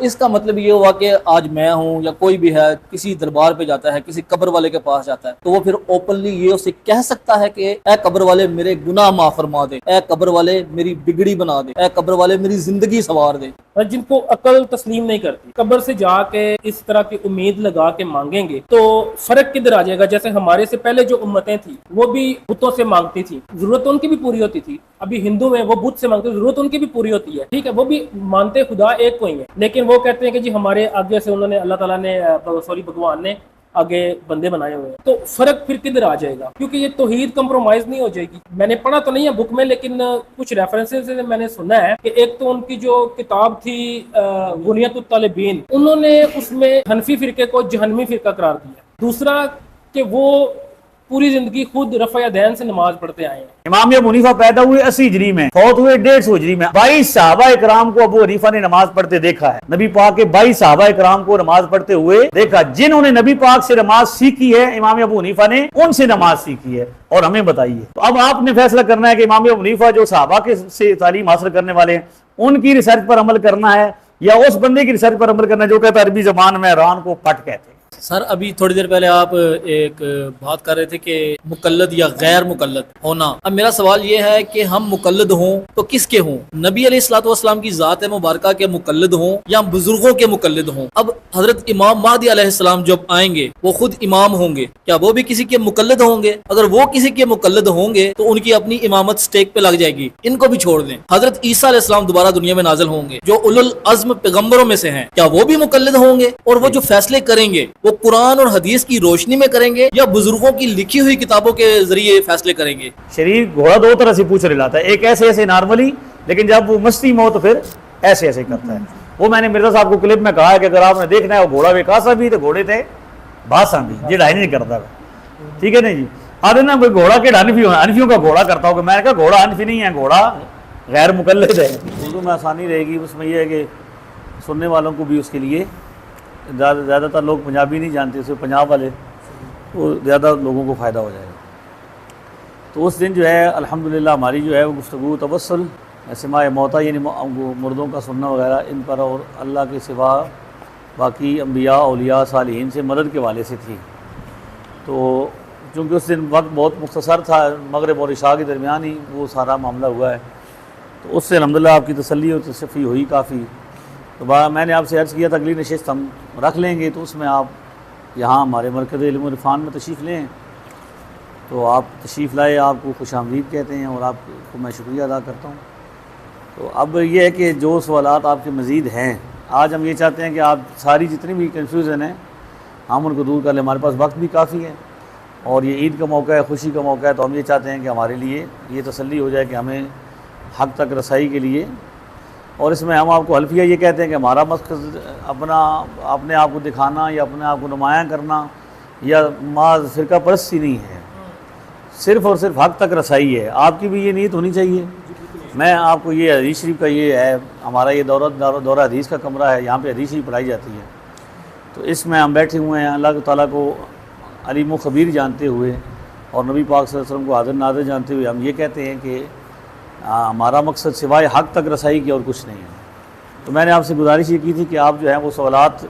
इसका मतलब ये हुआ कि आज मैं हूँ या कोई भी है किसी दरबार पे जाता है, किसी कब्र वाले के पास जाता है, तो वो फिर ओपनली ये उसे कह सकता है कि ए कब्र वाले मेरे गुनाह माफ फरमा दे, ए कब्र वाले मेरी बिगड़ी बना दे, ए कब्र वाले मेरी जिंदगी सवार दे। और जिनको अकल तस्लीम नहीं करती, कब्र से जाके इस तरह की उम्मीद लगा के मांगेंगे तो फर्क किधर आ जाएगा। जैसे हमारे से पहले जो उम्मतें थी वो भी बुतों से मांगती थी, जरूरत उनकी भी पूरी होती थी। अभी हिंदू में वो बुत से मांगते, जरूरत उनकी भी पूरी होती है, ठीक है, वो भी मानते खुदा एक को ही है, लेकिन वो कहते हैं कि जी हमारे आगे से उन्होंने अल्लाह ताला ने भगवान ने आगे बंदे बनाए हुए हैं। तो फर्क फिर किधर आ जाएगा, क्योंकि ये तौहीद कंप्रोमाइज नहीं हो जाएगी। मैंने पढ़ा तो नहीं है बुक में, लेकिन कुछ रेफरेंसेस से मैंने सुना है कि एक तो उनकी जो किताब थी बुनियतुत तालिबीन, उन्होंने उसमें हनफी फिरके को जहन्नमी फिरका करार दिया। दूसरा कि वो पूरी जिंदगी खुद रफ़ा दैन से नमाज पढ़ते आए हैं। इमाम अबू हनीफा पैदा हुए 80 हिजरी में, फौत हुए 150 हिजरी में। 22 सहाबा इकराम को अबू हनीफा ने नमाज पढ़ते देखा है। नबी पाक के 22 सहाबा इकराम को नमाज पढ़ते हुए देखा। जिन्होंने नबी पाक से नमाज सीखी है इमाम अबू हनीफा ने उनसे नमाज सीखी है। और हमें बताइए, तो अब आपने फैसला करना है कि इमाम अबू हनीफा जो सहाबा के से तालीम हासिल करने वाले हैं उनकी रिसर्च पर अमल करना है या उस बंदे की रिसर्च पर अमल करना जो कहता है अरबी जबान में रान को पट कहते हैं। सर अभी थोड़ी देर पहले आप एक बात कर रहे थे कि मुकल्लद या गैर मुकल्लद होना। अब मेरा सवाल ये है कि हम मुकल्लद हों तो किसके हों, नबी अलैहिस्सलाम की ज़ात मुबारका के मुकल्लद हों या बुजुर्गों के मुकल्लद हों। अब हजरत इमाम महदी अलैहिस्सलाम जब आएंगे वो खुद इमाम होंगे, क्या वो भी किसी के मुकल्लद होंगे? अगर वो किसी के मुकल्लद होंगे तो उनकी अपनी इमामत स्टेक पे लग जाएगी, इनको भी छोड़ दें। हजरत ईसा अलैहिस्सलाम दोबारा दुनिया में नाजिल होंगे जो उलुल अज़्म पैगंबरों में से हैं, क्या वो भी मुकल्लद होंगे? और वो जो फैसले करेंगे वो कुरान और हदीस की रोशनी में करेंगे या बुजुर्गों की लिखी हुई किताबों के जरिए फैसले करेंगे? शरीर घोड़ा दो तरह से पूछ रहा था, एक ऐसे ऐसे नॉर्मली, लेकिन जब वो मस्ती में हो तो फिर ऐसे ऐसे करता है। वो मैंने मिर्जा साहब को क्लिप में कहा है कि अगर आपने देखना है वो घोड़ा बेकासा भी थे, घोड़े थे बासा भी, ये ढाई नहीं करता, ठीक है ना जी। आधे ना कोई घोड़ा के अनफियों का घोड़ा करता होगा, मैंने कहा घोड़ा अनफी नहीं है, घोड़ा गैर मुकल्लद है। उर्दू में आसानी रहेगी, उसमें यह है कि सुनने वालों को भी उसके लिए ज़्यादातर लोग पंजाबी नहीं जानते, सिर्फ पंजाब वाले, तो ज़्यादा लोगों को फ़ायदा हो जाएगा। तो उस दिन जो है अल्हम्दुलिल्लाह हमारी जो है वो गुफ्तगू तवस्सुल सिमाए मौता यानी मुर्दों का सुनना वगैरह इन पर और अल्लाह के सिवा बाकी अम्बिया औलिया सालिहीन से मदद के वाले से थी। तो चूँकि उस दिन वक्त बहुत मुख्तसर था, मगरिब और इशा के दरमियान ही वो सारा मामला हुआ है, तो उससे अल्हम्दुलिल्लाह आपकी तसल्ली और तशफ़ी हुई काफ़ी। तो मैंने आपसे अर्ज़ किया था अगली नशिस्त हम रख लेंगे, तो उसमें आप यहाँ हमारे मरकज़ इल्म और इरफ़ान में तशरीफ़ लें। तो आप तशरीफ़ लाए, आपको खुशामदीद कहते हैं और आपको मैं शुक्रिया अदा करता हूँ। तो अब ये है कि जो सवालात आपके मज़ीद हैं, आज हम ये चाहते हैं कि आप सारी जितनी भी कन्फ्यूज़न है हम उनको दूर कर लें। हमारे पास वक्त भी काफ़ी है और ये ईद का मौका है, खुशी का मौका है, तो हम ये चाहते हैं कि हमारे लिए ये तसल्ली हो जाए कि हमें हक़ तक रसाई के लिए, और इसमें हम आपको हल्फिया ये कहते हैं कि हमारा मकसद अपने आप को दिखाना या अपने आप को नुमायाँ करना या माज फ़िरका परस्ती नहीं है, सिर्फ़ और सिर्फ हक़ तक रसाई है। आपकी भी ये नीयत होनी चाहिए। मैं आपको ये हदीस शरीफ का ये है, हमारा ये दौरा हदीस का कमरा है, यहाँ पे हदीस शरीफ पढ़ाई जाती है। तो इसमें हम बैठे हुए हैं अल्लाह ताला को अलीम व ख़बीर जानते हुए और नबी पाक सल्लल्लाहु अलैहि वसल्लम को हाज़िर नाज़िर जानते हुए हम ये कहते हैं कि हमारा मकसद सिवाय हक़ तक रसाई की और कुछ नहीं है। तो मैंने आपसे गुजारिश ये की थी कि आप जो है वो सवालात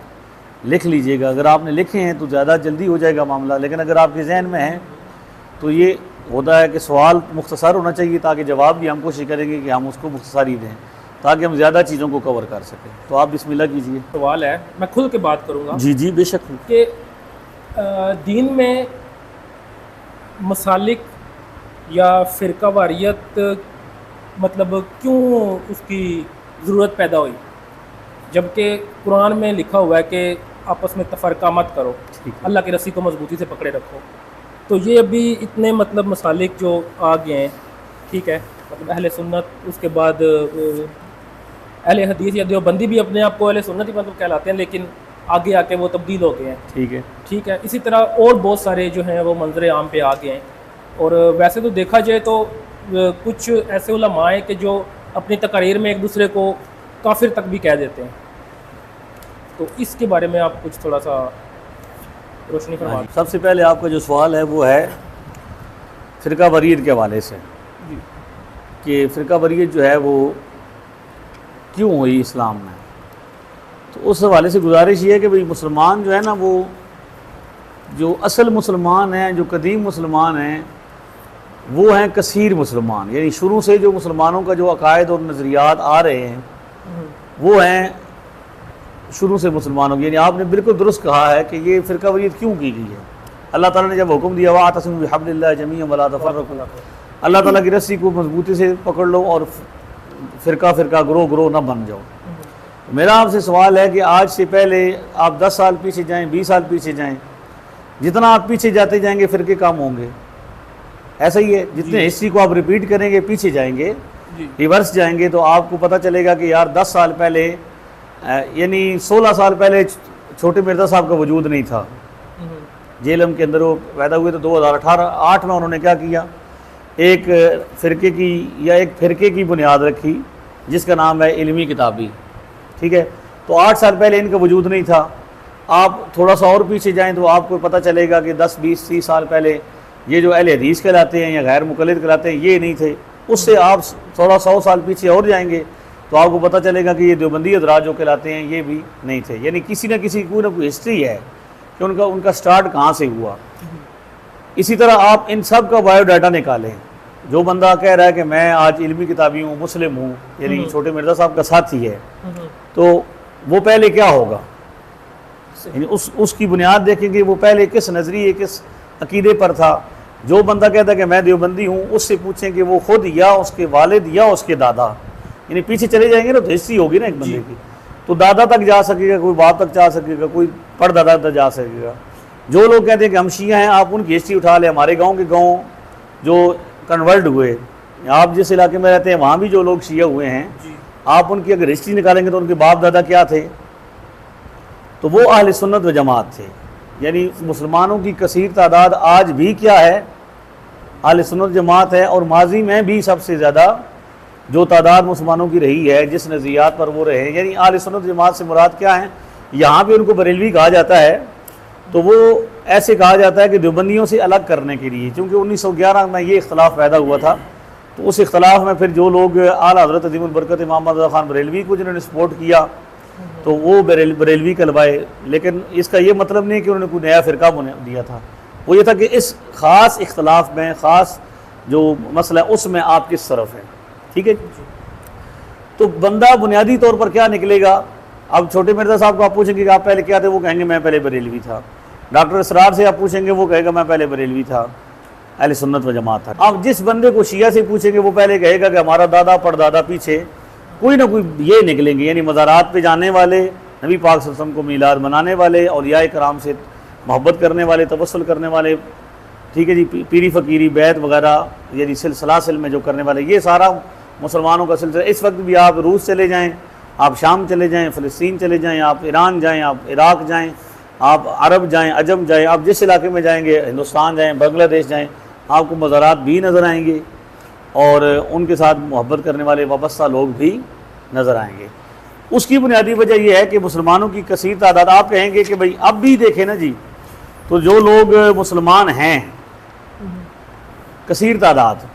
लिख लीजिएगा। अगर आपने लिखे हैं तो ज़्यादा जल्दी हो जाएगा मामला, लेकिन अगर आपके जहन में है तो ये होता है कि सवाल मुख्तसर होना चाहिए ताकि जवाब भी हम कोशिश करेंगे कि हम उसको मुख्तसर ही दें ताकि हम ज़्यादा चीज़ों को कवर कर सकें। तो आप बिस्मिल्लाह कीजिए। सवाल है, मैं खुल के बात करूँगा। जी जी बेशक। कि दीन में मसालिक या फ़िरका वारियत मतलब क्यों उसकी ज़रूरत पैदा हुई, जबकि कुरान में लिखा हुआ है कि आपस में तफ़रक़ा मत करो, अल्लाह की रस्सी को मजबूती से पकड़े रखो। तो ये अभी इतने मतलब मसालिक जो आ गए हैं, ठीक है, मतलब अहले सुन्नत, उसके बाद अहले हदीस या देवबंदी भी अपने आप को अहले सुन्नत ही मतलब कहलाते हैं, लेकिन आगे आके वो तब्दील हो गए हैं। ठीक है। इसी तरह और बहुत सारे जो हैं वो मंजर आम पे आ गए हैं। और वैसे तो देखा जाए तो कुछ ऐसे उलमा हैं कि जो अपनी तकरीर में एक दूसरे को काफिर तक भी कह देते हैं। तो इसके बारे में आप कुछ थोड़ा सा रोशनी फरमा। सबसे पहले आपका जो सवाल है वो है फ़िरका वरीयत के हवाले से कि फ़िरका वरीयत जो है वो क्यों हुई इस्लाम में। तो उस हवाले से गुजारिश ये है कि भाई मुसलमान जो है ना, वो जो असल मुसलमान हैं, जो कदीम मुसलमान हैं, वो हैं कसीर मुसलमान। यानी शुरू से जो मुसलमानों का जो अकायद और नज़रियात आ रहे हैं वो हैं शुरू से मुसलमानों की। यानी आपने बिल्कुल दुरुस्त कहा है कि ये फ़िरका वरीयत क्यों की गई है। अल्लाह ताला ने जब हुक्म दिया वातसिमू बिहब्लिल्लाहि जमीअन वला तफर्रकू, अल्लाह ताला की रस्सी को मजबूती से पकड़ लो और फ़िरका फ़िरका ग्रोह ग्रोह ना बन जाओ। मेरा आपसे सवाल है कि आज से पहले आप 10 साल पीछे जाएँ, 20 साल पीछे जाएँ, जितना आप पीछे जाते जाएंगे फ़िरके कम होंगे। ऐसा ही है, जितने हिस्ट्री को आप रिपीट करेंगे, पीछे जाएंगे, रिवर्स जाएंगे, तो आपको पता चलेगा कि यार 10 साल पहले यानी 16 साल पहले छोटे मिर्ज़ा साहब का वजूद नहीं था। जेलम के अंदर वो पैदा हुए तो 2008 में उन्होंने क्या किया, एक फ़िरके की या एक फ़िरके की बुनियाद रखी जिसका नाम है इल्मी किताबी। ठीक है, तो 8 साल पहले इनका वजूद नहीं था। आप थोड़ा सा और पीछे जाएं तो आपको पता चलेगा कि 10, 20, 30 साल पहले ये जो अहले हदीस कहलाते हैं या गैर मुक़ल्लिद कहलाते हैं ये नहीं थे। उससे आप थोड़ा 100 साल पीछे और जाएंगे तो आपको पता चलेगा कि ये देवबंदी हज़रात जो कहलाते हैं ये भी नहीं थे। यानी किसी न किसी कोई ना कोई हिस्ट्री है कि उनका स्टार्ट कहाँ से हुआ। इसी तरह आप इन सब का बायोडाटा निकालें। जो बंदा कह रहा है कि मैं आज इल्मी किताबी हूँ, मुस्लिम हूँ, यानी छोटे मिर्ज़ा साहब का साथी है, तो वो पहले क्या होगा, यानी उसकी बुनियाद देखेंगे वो पहले किस नज़रिए, किस अकीदे पर था। जो बंदा कहता है कि मैं देवबंदी हूँ, उससे पूछें कि वो खुद या उसके वालिद या उसके दादा, यानी पीछे चले जाएंगे ना तो हिस्ट्री होगी ना एक बंदे की, तो दादा तक जा सकेगा, कोई बाप तक जा सकेगा, कोई परदादा तक जा सकेगा। जो लोग कहते हैं कि हम शिया हैं, आप उनकी हिस्ट्री उठा लें। हमारे गाँव के गाँव जो कन्वर्ट हुए, आप जिस इलाके में रहते हैं वहाँ भी जो लोग शिया हुए हैं, आप उनकी अगर हिस्ट्री निकालेंगे तो उनके बाप दादा क्या थे, तो वो अहले सुन्नत व जमात थे। यानी मुसलमानों की कसीर तादाद आज भी क्या है, अहले सुन्नत जमात है। और माजी में भी सबसे ज़्यादा जो तादाद मुसलमानों की रही है, जिस नज़रियात पर वो रहे, यानी अहले सुन्नत जमात से मुराद क्या है, यहाँ पे उनको बरेलवी कहा जाता है, तो वो ऐसे कहा जाता है कि देवबंदियों से अलग करने के लिए, क्योंकि 1911 में ये इख्तलाफ पैदा हुआ था। तो उस इख्तलाफ में फिर जो लोग आला हज़रत अज़ीमुल बरकत इमाम रज़ा ख़ान बरेलवी को जिन्होंने सपोर्ट किया, तो वो बरेलवी कहलवाए। लेकिन इसका ये मतलब नहीं कि उन्होंने कोई नया फ़िरका दिया था। वो ये था कि इस ख़ास इख्तलाफ में, ख़ास जो मसला है उसमें आप किस तरफ हैं। ठीक है, तो बंदा बुनियादी तौर पर क्या निकलेगा। अब छोटे मिर्ज़ा साहब को आप पूछेंगे कि आप पहले क्या थे, वो कहेंगे मैं पहले बरेलवी था। डॉक्टर इसरार से आप पूछेंगे, वो कहेगा मैं पहले बरेलवी था, अहले सुन्नत व जमात था। अब जिस बंदे को शिया से पूछेंगे वो पहले कहेगा कि हमारा दादा परदादा पीछे कोई ना कोई ये निकलेंगे, यानी मज़ारात पे जाने वाले, नबी पाक सल्लल्लाहु अलैहि वसल्लम को मीलाद मनाने वाले, औलिया कराम से मोहब्बत करने वाले, तवस्सुल करने वाले, ठीक है जी, पीरी फ़कीरी बैत वगैरह, यानी सिलसिल में जो करने वाले, ये सारा मुसलमानों का सिलसिला। इस वक्त भी आप रूस चले जाएँ, आप शाम चले जाएँ, फ़लस्तीन चले जाएँ, आप ईरान जाएँ, आप इराक़ जाएँ, आप अरब जाएँ, अजम जाएँ, आप जिस इलाके में जाएंगे, हिंदुस्तान जाएँ, बांग्लादेश जाएँ, आपको मज़ारात भी नज़र आएंगे और उनके साथ मोहब्बत करने वाले वाबस्ता लोग भी नज़र आएंगे। उसकी बुनियादी वजह यह है कि मुसलमानों की कसीर तादाद। आप कहेंगे कि भाई अब भी देखें ना जी, तो जो लोग मुसलमान हैं कसीर तादाद,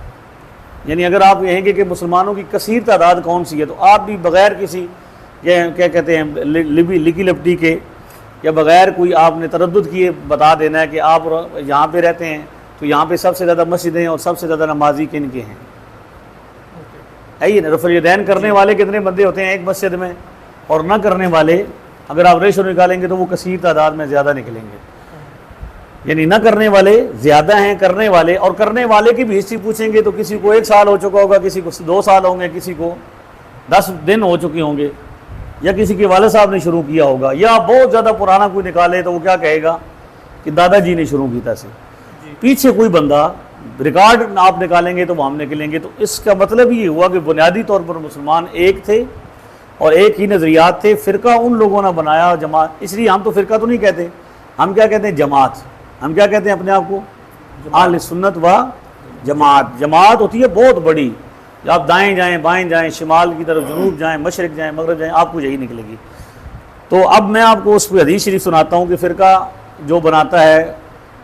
यानी अगर आप कहेंगे कि मुसलमानों की कसीर तादाद कौन सी है, तो आप भी बग़ैर किसी क्या कहते हैं लिकी लपटी के या बग़ैर कोई आपने तरद्दुद किए बता देना है कि आप यहाँ पे रहते हैं तो यहाँ पे सबसे ज़्यादा मस्जिदें और सबसे ज़्यादा नमाजी किन के हैं। है ना, रफ़ुल यदैन करने वाले कितने बंदे होते हैं एक मस्जिद में, और ना करने वाले अगर आप रेशो निकालेंगे तो वो कसीर तादाद में ज़्यादा निकलेंगे। यानी ना करने वाले ज़्यादा हैं, करने वाले, और करने वाले की भी हिस्ट्री पूछेंगे तो किसी को 1 साल हो चुका होगा, किसी को 2 साल होंगे, किसी को 10 दिन हो चुके होंगे, या किसी के वाले साहब ने शुरू किया होगा, या बहुत ज़्यादा पुराना कोई निकाले तो वो क्या कहेगा कि दादाजी ने शुरू किया था। पीछे कोई बंदा रिकॉर्ड आप निकालेंगे तो हम निकलेंगे। तो इसका मतलब ये हुआ कि बुनियादी तौर पर मुसलमान एक थे और एक ही नज़रियात थे। फ़िरका उन लोगों ने बनाया जमात, इसलिए हम तो फ़िरका तो नहीं कहते, हम क्या कहते हैं, जमात। हम क्या कहते हैं अपने आप को, अहले सुन्नत व जमात। जमात होती है बहुत बड़ी, आप दाएँ जाएँ, बाएँ जाएँ, शिमाल की तरफ, जनूब जाएँ, मशरिक़ जाएँ, मगरब जाएँ, आपको यही निकलेगी। तो अब मैं आपको उस पर हदीस शरीफ सुनाता हूँ कि फ़िरका जो बनाता है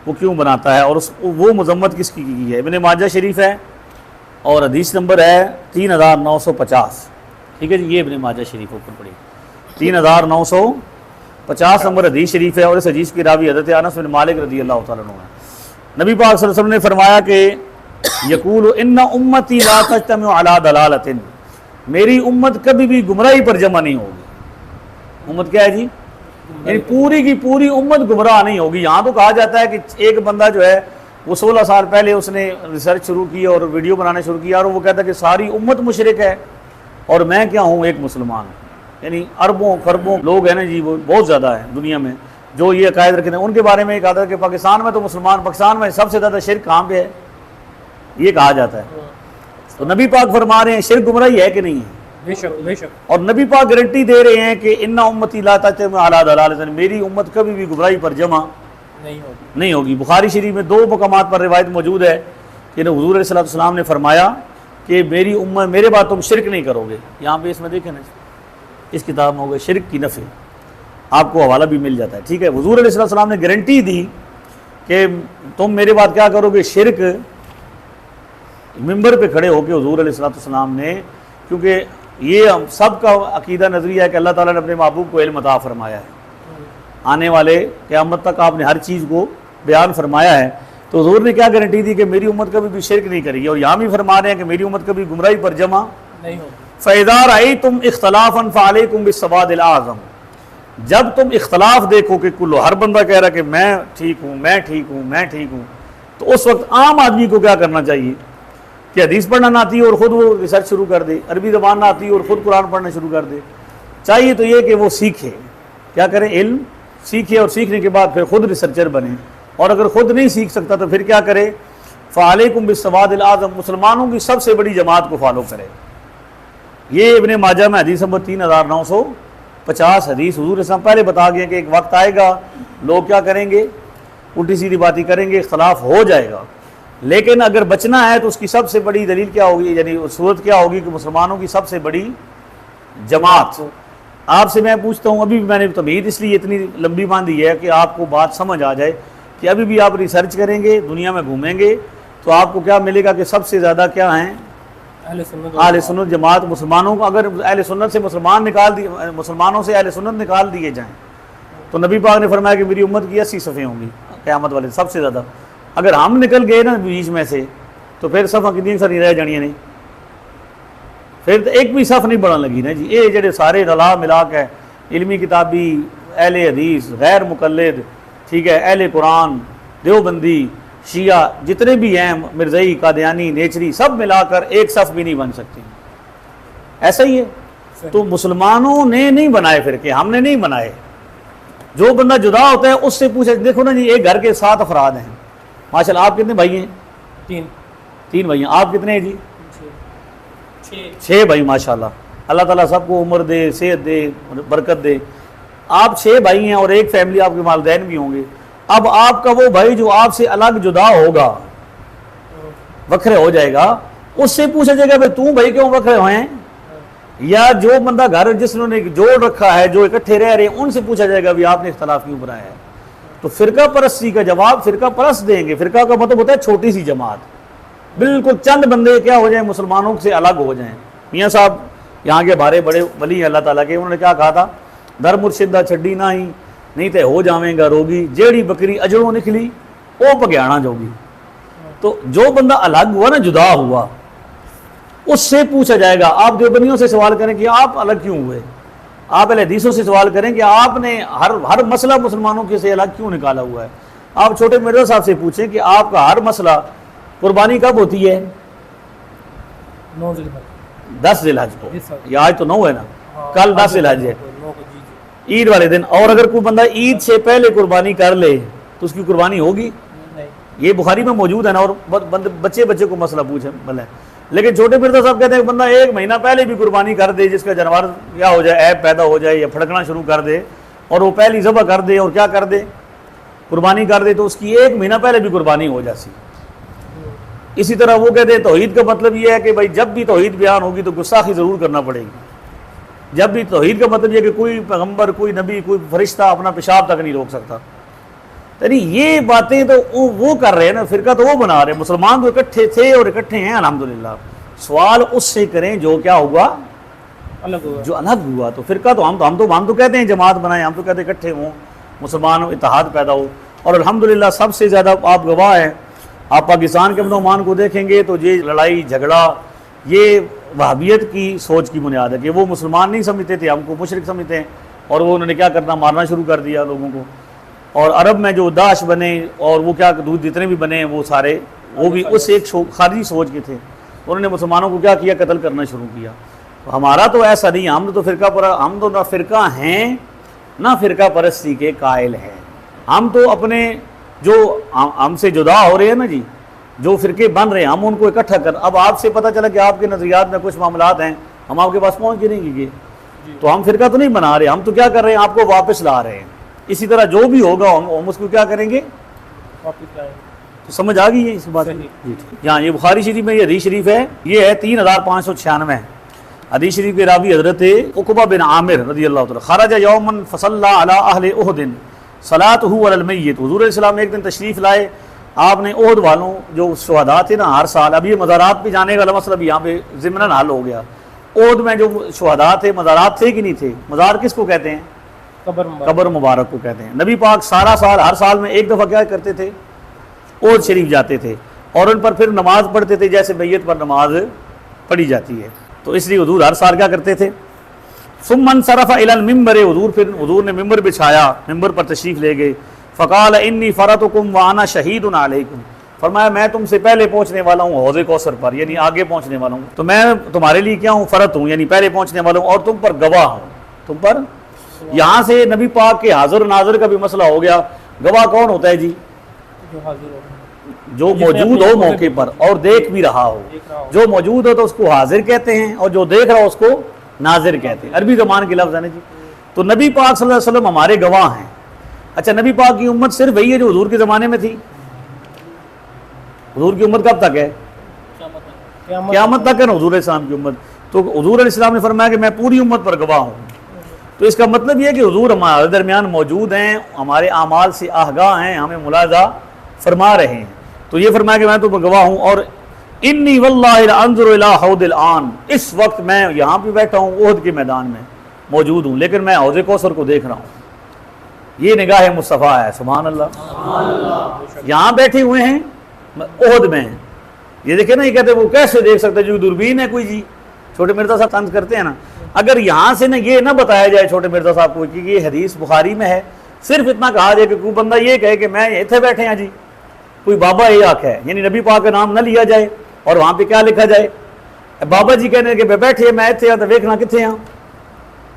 वो क्यों बनाता है और वो मजम्मत किसकी की है। इब्न माजा शरीफ है और हदीस नंबर है 3950। ठीक है जी, ये इब्न माजा शरीफ ऊपर पड़ी। 3950 नंबर हदीस शरीफ है और इस हदीस की रावी हज़रत अनस बिन मालिक रज़ी अल्लाह तआला अन्हु है। नबी पाक सल्लल्लाहु अलैहि वसल्लम ने फरमाया कि यकूल इन्ना उम्मती ला तज्तमिउ अला दलालतिन, मेरी उम्मत कभी भी गुमराही पर जमा नहीं होगी। उम्मत क्या है जी? यानी पूरी की पूरी उम्मत गुमराह नहीं होगी। यहाँ तो कहा जाता है कि एक बंदा जो है वो 16 साल पहले उसने रिसर्च शुरू की और वीडियो बनाना शुरू किया और वो कहता है कि सारी उम्मत मुशरिक है और मैं क्या हूँ, एक मुसलमान। यानी अरबों खरबों लोग हैं ना जी, वो बहुत ज़्यादा है दुनिया में जो ये अकायद रखते हैं। उनके बारे में एक आता है कि पाकिस्तान में तो मुसलमान, पाकिस्तान में सबसे ज़्यादा शिर्क कहाँ पे है, ये कहा जाता है। तो नबी पाक फरमा रहे हैं शिर्क गुमराही है कि नहीं है? बेशक बेशक। और नबी पाक गारंटी दे रहे हैं कि इन्ना उम्मती ला तज्तमिउ अला दलालतिन, मेरी उम्मत कभी भी गुमराही पर जमा नहीं होगी। बुखारी शरीफ में 2 मकामात पर रिवायत मौजूद है कि हुजूर अलैहि सल्लम ने फरमाया कि मेरी उम्मत, मेरे बाद तुम शिरक नहीं करोगे। यहाँ पे इसमें देखें ना, इस किताब में होगा शिरक की नफ़ी, आपको हवाला भी मिल जाता है। ठीक है, हुजूर अलैहि सल्लम ने गारंटी दी कि तुम मेरे बाद क्या करोगे, शिरक। मिंबर पे खड़े होकर हुजूर अलैहि सल्लम ने, क्योंकि ये हम सब का अकीदा नज़रिया है कि अल्लाह ताला ने अपने महबूब को इल्म अता फरमाया है, आने वाले क़यामत तक आपने हर चीज़ को बयान फरमाया है। तो हुजूर ने क्या गारंटी दी कि मेरी उम्मत कभी भी शिरक नहीं करेगी। और यहाँ भी फरमा रहे हैं कि मेरी उम्मत कभी गुमराही पर जमा नहीं होगी। फ़इज़ा रअयतुम इख्तिलाफ़न फ़अलैकुम बिस्सवादिल आज़म, जब तुम इख्तलाफ देखो कि कुल हर बंदा कह रहा है कि मैं ठीक हूँ, मैं ठीक हूँ, मैं ठीक हूँ, तो उस वक्त आम आदमी को क्या करना चाहिए कि हदीस पढ़ना ना आती है और ख़ुद वो रिसर्च शुरू कर दे, अरबी ज़बान ना आती है और ख़ुद कुरान पढ़ना शुरू कर दे। चाहिए तो ये कि वो सीखे, क्या करें, इल्म सीखे और सीखने के बाद फिर ख़ुद रिसर्चर बने। और अगर ख़ुद नहीं सीख सकता तो फिर क्या करे, फ़अलैकुम बिस्सवादिल आज़म, मुसलमानों की सबसे बड़ी जमात को फॉलो करे। ये इब्ने माजा में हदीस नंबर 3950 हदीस हुजूर इस्लाम पहले बता गए कि एक वक्त आएगा लोग क्या करेंगे, उल्टी सीधी बातें करेंगे, इख्तलाफ हो जाएगा। लेकिन अगर बचना है तो उसकी सबसे बड़ी दलील क्या होगी, यानी सूरत क्या होगी कि मुसलमानों की सबसे बड़ी जमात। आपसे मैं पूछता हूँ, अभी भी मैंने तमीद इसलिए इतनी लंबी बांधी है कि आपको बात समझ आ जाए कि अभी भी आप रिसर्च करेंगे, दुनिया में घूमेंगे तो आपको क्या मिलेगा कि सबसे ज़्यादा क्या हैं, अहले सुन्नत जमात। मुसलमानों को अगर अहले सुन्नत से मुसलमान निकाल दिए, मुसलमानों से अहले सुन्नत निकाल दिए जाएँ तो नबी पाक ने फरमाया कि मेरी उम्मत की 80 सफ़े होंगी क़यामत वाले, सबसे ज़्यादा। अगर हम निकल गए ना बीच में से तो फिर सफ़ा कितनी सारी रह जानियाँ नहीं, फिर तो एक भी सफ़ नहीं बढ़न लगी ना जी। ये जेडे सारे रला मिला के इल्मी किताबी, अहले हदीस, गैर मुकल्लिद, ठीक है, अहले कुरान, देवबंदी, शिया, जितने भी हैं, मिर्ज़ई, कादियानी, नेचरी, सब मिलाकर एक सफ़ भी नहीं बन सकती। ऐसा ही है। तो मुसलमानों ने नहीं बनाए फिर के, हमने नहीं बनाए। जो बंदा जुदा होता है उससे पूछे, देखो ना जी, एक घर के 7 अफराद हैं माशाल्लाह। आप कितने भाई हैं? 3 भाई हैं। आप कितने हैं जी? 6 भाई माशाल्लाह। अल्लाह ताला सबको उम्र दे, सेहत दे, बरकत दे। आप 6 भाई हैं और एक फैमिली आपके वालिदैन भी होंगे। अब आपका वो भाई जो आपसे अलग जुदा होगा, वखरे हो जाएगा, उससे पूछा जाएगा भाई तू भाई क्यों वखरे हुए हैं? या जो बंदा घर जिसने जोड़ रखा है, जो इकट्ठे रह रहे हैं, उनसे पूछा जाएगा भी आपने इख्तलाफ क्यों बनाया है? तो फ़िरका परस्ती का जवाब फ़िरका परस्त देंगे। फ़िरका का मतलब होता है छोटी सी जमात, बिल्कुल चंद बंदे क्या हो जाए, मुसलमानों से अलग हो जाएं। मियाँ साहब यहाँ के बारे बड़े वली अल्लाह ताला के, उन्होंने क्या कहा था, दर मुर्शिदा छड्डी ना ही नहीं तो हो जावेगा रोगी, जेड़ी बकरी अजड़ों निकली वो पग्याना जोगी। तो जो बंदा अलग हुआ ना, जुदा हुआ, उससे पूछा जाएगा। आप देवबंदियों से सवाल करें कि आप अलग क्यों हुए, आप अहले हदीसों से सवाल करें कि आपने हर मसला मुसलमानों के से अलग क्यों निकाला हुआ है। आप छोटे मिर्ज़ा साहब से पूछें कि आपका हर मसला कुर्बानी कब होती है? 10 ज़िलहज को, या आज तो 9 है ना, कल 10 ज़िलहज है, ईद वाले दिन। और अगर कोई बंदा ईद से पहले कुर्बानी कर ले तो उसकी कुर्बानी होगी? ये बुखारी में मौजूद है ना। और बच्चे को मसला पूछे भले, लेकिन छोटे मिर्ज़ा साहब कहते हैं बंदा 1 महीना पहले भी कुर्बानी कर दे, जिसका जानवर क्या हो जाए, ऐब पैदा हो जाए या फड़कना शुरू कर दे, और वो पहली ज़बह कर दे और क्या कर दे, कुर्बानी कर दे, तो उसकी 1 महीना पहले भी कुर्बानी हो जाती। इसी तरह वो कहते हैं तौहीद का मतलब ये है कि भाई जब भी तौहीद बयान होगी तो गुस्ताखी ज़रूर करना पड़ेगी। जब भी तौहीद का मतलब ये कि कोई पैगम्बर, कोई नबी, कोई फरिश्ता अपना पेशाब तक नहीं रोक सकता। यानी ये बातें तो वो कर रहे हैं ना, फ़िरका तो वो बना रहे हैं। मुसलमान तो इकट्ठे थे और इकट्ठे हैं अल्हम्दुलिल्लाह। सवाल उससे करें जो क्या हुआ, अलग हुआ। जो अलग हुआ। तो फिरका तो हम तो कहते हैं जमात बनाए, हम तो कहते हैं इकट्ठे हों, मुसलमान इत्तेहाद पैदा हो। और अल्हम्दुलिल्लाह सबसे ज़्यादा आप गवाह हैं, आप पाकिस्तान के अमन को देखेंगे तो ये लड़ाई झगड़ा ये वहाबियत की सोच की बुनियाद है कि वो मुसलमान नहीं समझते थे, हमको मुशरिक समझते हैं, और वो उन्होंने क्या करना, मारना शुरू कर दिया लोगों को। और अरब में जो दाश बने और वो क्या दूध जितने भी बने वो सारे वो भी उस एक खारिजी सोच के थे, उन्होंने मुसलमानों को क्या किया, कत्ल करना शुरू किया। तो हमारा तो ऐसा नहीं, हम तो हम तो ना फ़िरका हैं ना फ़िरका परस्ती के कायल हैं। हम तो अपने जो हमसे जुदा हो रहे हैं ना जी, जो फ़िरके बन रहे हैं, हम उनको इकट्ठा कर। अब आपसे पता चला कि आपके नज़रियात में कुछ मामलात हैं, हम आपके पास पहुँच के नहीं गए, तो हम फ़िरका तो नहीं बना रहे, हम तो क्या कर रहे हैं, आपको वापस ला रहे हैं। इसी तरह जो भी होगा हम उसको क्या करेंगे, वापस लाएंगे। तो समझ आ गई है इस बात की। यहाँ ये बुखारी शरीफ में ये हदीस शरीफ है, ये है 3596 हदीस शरीफ के रावी हज़रत उक़बा बिन आमिर रज़ी अल्लाह तआला खरज यौमन फसल्ला अला अहले उहदिन सलातहु अलल मय्यत। हुज़ूर अलैहिस्सलाम एक दिन तशरीफ़ लाए, आपने उहद वालों जो शुहदा थे ना, हर साल, अभी मज़ारात पे जाने का मसला भी यहाँ पे ज़िम्नन हल हो गया। उहद में जो शुहदा थे, मज़ारात थे कि नहीं थे, मज़ार किसको कहते हैं, कब्र मुबारक को कहते हैं। नबी पाक सारा साल हर साल में एक दफ़ा क्या करते थे, उहद शरीफ जाते थे और उन पर फिर नमाज पढ़ते थे जैसे मैयत पर नमाज पढ़ी जाती है। तो इसलिए हुजूर हर साल क्या करते थे, सुम्मन सरफ़ा इलल मिंबर, हुजूर ने मिंबर बिछाया, मिंबर पर तशरीफ़ ले गए। फ़क़ाल इन्नी फ़रतुकुम व अना शहीदुन अलैकुम, फरमाया मैं तुमसे पहले पहुँचने वाला हूँ हौज़े कौसर पर, यानी आगे पहुँचने वाला हूँ, तो मैं तुम्हारे लिए क्या हूँ, फ़रत हूँ, यानी पहले पहुँचने वाला हूँ, और तुम पर गवाह हूँ, तुम पर। यहाँ से नबी पाक के हाज़िर नाज़िर का भी मसला हो गया। गवाह कौन होता है जी, जो मौजूद हो मौके पर और देख भी रहा हो। जो मौजूद हो तो उसको हाजिर कहते हैं, और जो देख रहा हो उसको नाजिर कहते हैं, अरबी ज़बान के लफ्ज़ है ना जी। तो नबी पाक सल्लल्लाहु अलैहि वसल्लम हमारे गवाह हैं। अच्छा, नबी पाक की उम्मत सिर्फ वही है जो हुजूर के ज़माने में थी? हुजूर की उम्मत कब तक है? क़यामत तक है ना हुजूर इस्लाम की उम्मत। तो हुजूर इस्लाम ने फरमाया कि मैं पूरी उम्मत पर गवाह हूँ। तो इसका मतलब यह है कि हुजूर हमारे दरमियान मौजूद हैं, हमारे आमाल से आगाह हैं, हमें मुलाजा फरमा रहे हैं। तो ये फरमाया कि मैं तो गवाह हूँ। और इन्नी वल्लाहि अंजुरु इला हौदिल आन, इस वक्त मैं यहाँ पे बैठा हूँ, ओहद के मैदान में मौजूद हूँ, लेकिन मैं हौज़े कौसर को देख रहा हूँ। ये निगाह मुस्तफ़ा है, सुभान अल्लाह। यहाँ बैठे हुए हैं ओहद में, ये देखे ना, ये कहते वो कैसे देख सकते, जो दूरबीन है कोई जी। छोटे मिर्ज़ा साहब तंज करते हैं ना, अगर यहाँ से ना ये ना बताया जाए छोटे मिर्ज़ा साहब को कि ये हदीस बुखारी में है, सिर्फ इतना कहा जाए कि कोई बंदा ये कहे कि मैं इतने बैठे हैं जी, कोई बाबा ये आँख है, यानी नबी पाक का नाम ना लिया जाए, और वहाँ पे क्या लिखा जाए, बाबा जी कहने के बैठे मैं इतने, तो वेखना कितने हाँ,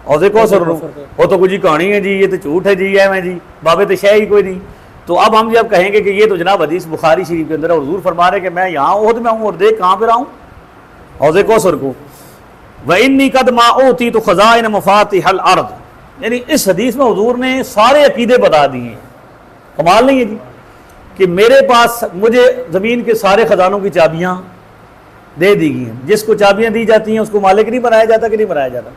और देखो सर वो तो कुछ जी कहानी है जी, ये तो झूठ है जी, है मैं जी, बाबे तो शह ही कोई नहीं। तो अब हम जब कहेंगे कि ये तो जनाब हदीस बुखारी शरीफ के अंदर हुजूर फरमा रहे कि मैं यहाँ ओहद में हूँ और देख कहाँ पे रहा हूँ, हौज़े कौसर को। व इन्नी कद मा ओती तो ख़ज़ाइन मफ़ातिहल अर्द, यानी इस हदीस में हुजूर ने सारे अकीदे बता दिए। कमाल नहीं है जी कि मेरे पास, मुझे ज़मीन के सारे ख़जानों की चाबियाँ दे दी गई हैं। जिसको चाबियाँ दी जाती हैं उसको मालिक नहीं बनाया जाता कि नहीं बनाया जाता?